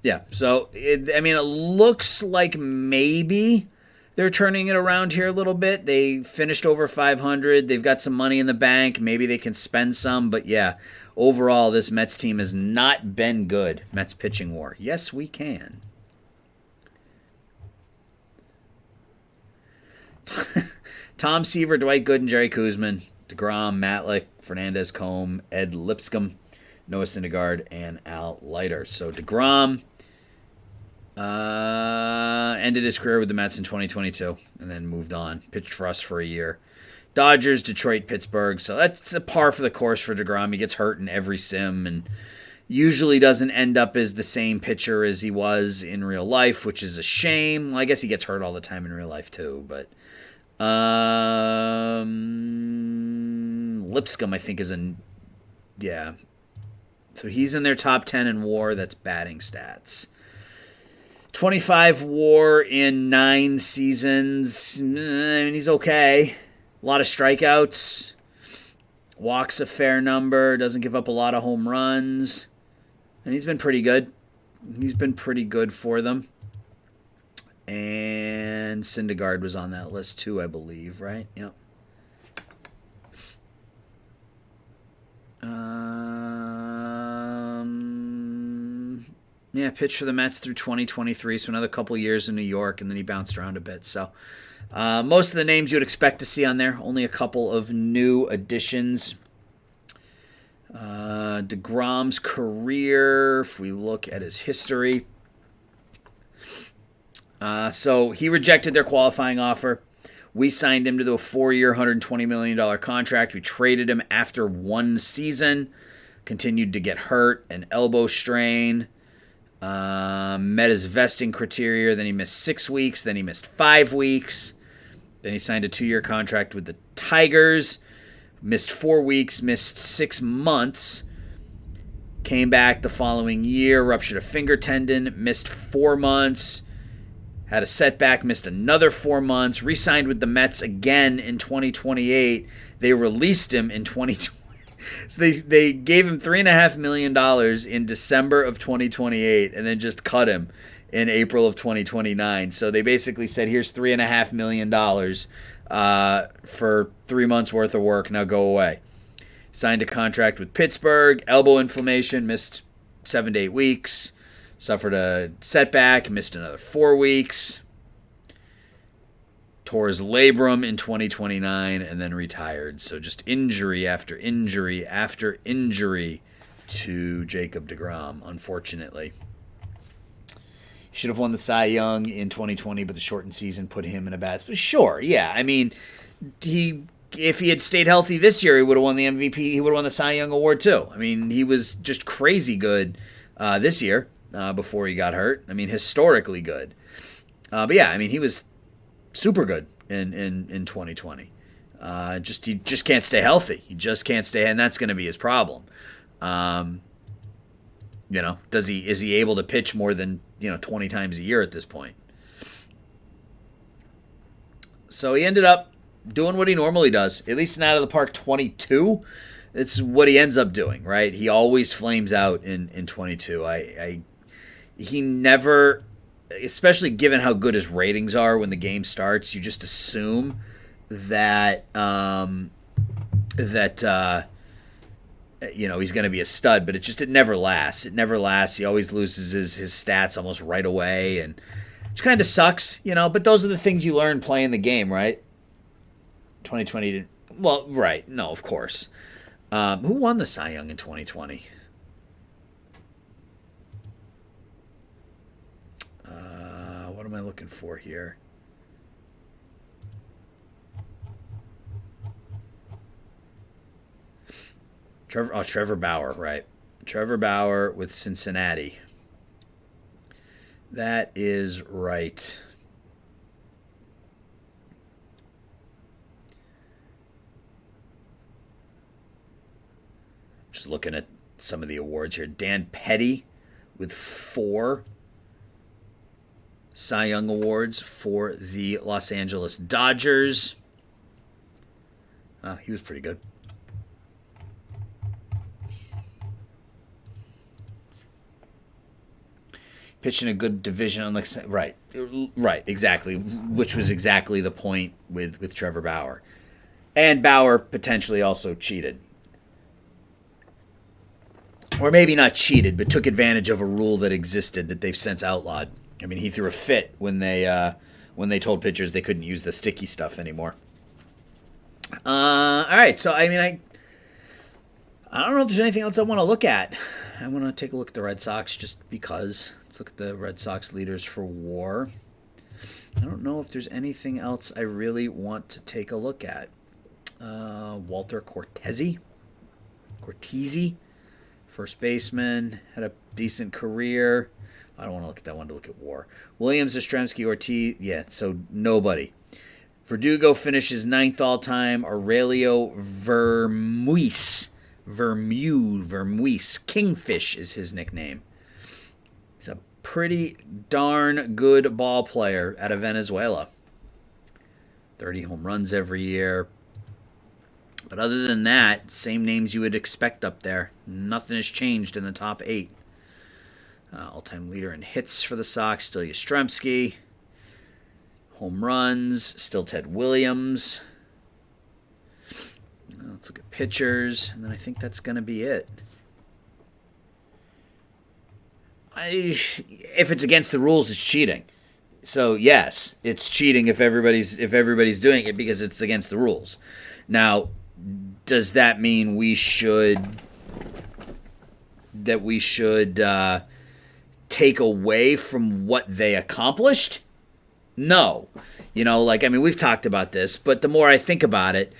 Yeah, so it looks like maybe they're turning it around here a little bit. They finished over 500. They've got some money in the bank. Maybe they can spend some. But yeah, overall, this Mets team has not been good. Mets pitching war. Yes, we can. Tom Seaver, Dwight Gooden, Jerry Koosman, DeGrom, Matlick, Fernandez, Combe, Ed Lipscomb, Noah Syndergaard, and Al Leiter. So DeGrom ended his career with the Mets in 2022 and then moved on. Pitched for us for a year. Dodgers, Detroit, Pittsburgh. So that's a par for the course for DeGrom. He gets hurt in every sim and usually doesn't end up as the same pitcher as he was in real life, which is a shame. Well, I guess he gets hurt all the time in real life too, but Lipscomb, I think, yeah. So he's in their top 10 in WAR. That's batting stats. 25 WAR in 9 seasons. He's okay. A lot of strikeouts. Walks a fair number. Doesn't give up a lot of home runs. And he's been pretty good. He's been pretty good for them. And Syndergaard was on that list too, I believe, right? Yep. Yeah, pitched for the Mets through 2023, so another couple years in New York, and then he bounced around a bit. So most of the names you would expect to see on there, only a couple of new additions. DeGrom's career, if we look at his history. So he rejected their qualifying offer. We signed him to a 4-year, $120 million contract. We traded him after 1 season. Continued to get hurt, an elbow strain. Met his vesting criteria. Then he missed 6 weeks. Then he missed 5 weeks. Then he signed a 2-year contract with the Tigers. Missed 4 weeks. Missed 6 months. Came back the following year. Ruptured a finger tendon. Missed 4 months. Had a setback, missed another 4 months, re-signed with the Mets again in 2028. They released him in 2020. So they gave him $3.5 million in December of 2028 and then just cut him in April of 2029. So they basically said, here's $3.5 million for 3 months worth of work. Now go away. Signed a contract with Pittsburgh, elbow inflammation, missed 7 to 8 weeks. Suffered a setback, missed another 4 weeks. Tore his labrum in 2029 and then retired. So just injury after injury after injury to Jacob deGrom, unfortunately. He should have won the Cy Young in 2020, but the shortened season put him in a bad spot. Sure, yeah. I mean, if he had stayed healthy this year, he would have won the MVP. He would have won the Cy Young Award too. I mean, he was just crazy good this year before he got hurt. I mean, historically good. But yeah, I mean, he was super good in 2020. He just can't stay healthy. He just can't stay, and that's going to be his problem. Is he able to pitch more than 20 times a year at this point? So he ended up doing what he normally does, at least in Out of the Park 22. It's what he ends up doing, right? He always flames out in 22. He never, especially given how good his ratings are when the game starts, you just assume that he's going to be a stud, but it never lasts. It never lasts. He always loses his stats almost right away, and which kind of sucks, but those are the things you learn playing the game, right? 2020 didn't, well, right. No, of course. Who won the Cy Young in 2020? What am I looking for here? Trevor Bauer, right. Trevor Bauer with Cincinnati. That is right. Just looking at some of the awards here. Dan Petty with 4 Cy Young Awards for the Los Angeles Dodgers. He was pretty good. Pitching a good division, right, exactly, which was exactly the point with Trevor Bauer. And Bauer potentially also cheated. Or maybe not cheated, but took advantage of a rule that existed that they've since outlawed. I mean, he threw a fit when they told pitchers they couldn't use the sticky stuff anymore. All right, so I mean, I don't know if there's anything else I want to look at. I want to take a look at the Red Sox just because. Let's look at the Red Sox leaders for WAR. I don't know if there's anything else I really want to take a look at. Walter Cortese, first baseman, had a decent career. I don't want to look at that one to look at WAR. Williams, Yastrzemski, Ortiz, yeah, so nobody. Verdugo finishes 9th all-time. Aurelio Vermuis, Kingfish is his nickname. He's a pretty darn good ball player out of Venezuela. 30 home runs every year. But other than that, same names you would expect up there. Nothing has changed in the top 8. All-time leader in hits for the Sox, still Yastrzemski. Home runs, still Ted Williams. Let's look at pitchers, and then I think that's going to be it. If it's against the rules, it's cheating. So yes, it's cheating if everybody's doing it because it's against the rules. Now, does that mean we should take away from what they accomplished? No. We've talked about this, but the more I think about it,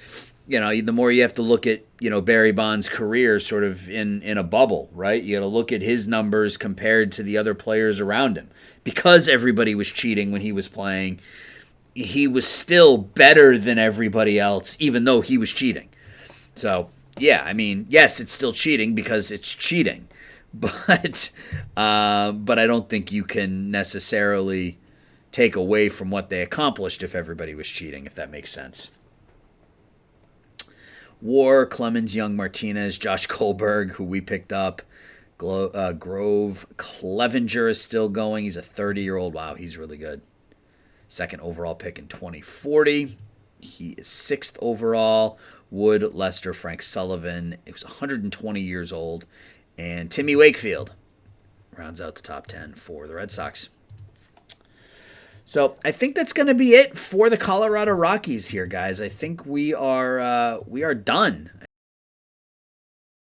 the more you have to look at, Barry Bonds' career sort of in a bubble, right? You got to look at his numbers compared to the other players around him. Because everybody was cheating when he was playing, he was still better than everybody else, even though he was cheating. So, yeah, I mean, yes, it's still cheating because it's cheating. But I don't think you can necessarily take away from what they accomplished if everybody was cheating, if that makes sense. WAR, Clemens, Young, Martinez, Josh Goldberg, who we picked up. Grove Clevenger is still going. He's a 30-year-old. Wow, he's really good. 2nd overall pick in 2040. He is 6th overall. Wood, Lester, Frank Sullivan. He was 120 years old. And Timmy Wakefield rounds out the top 10 for the Red Sox. So I think that's going to be it for the Colorado Rockies here, guys. I think we are done.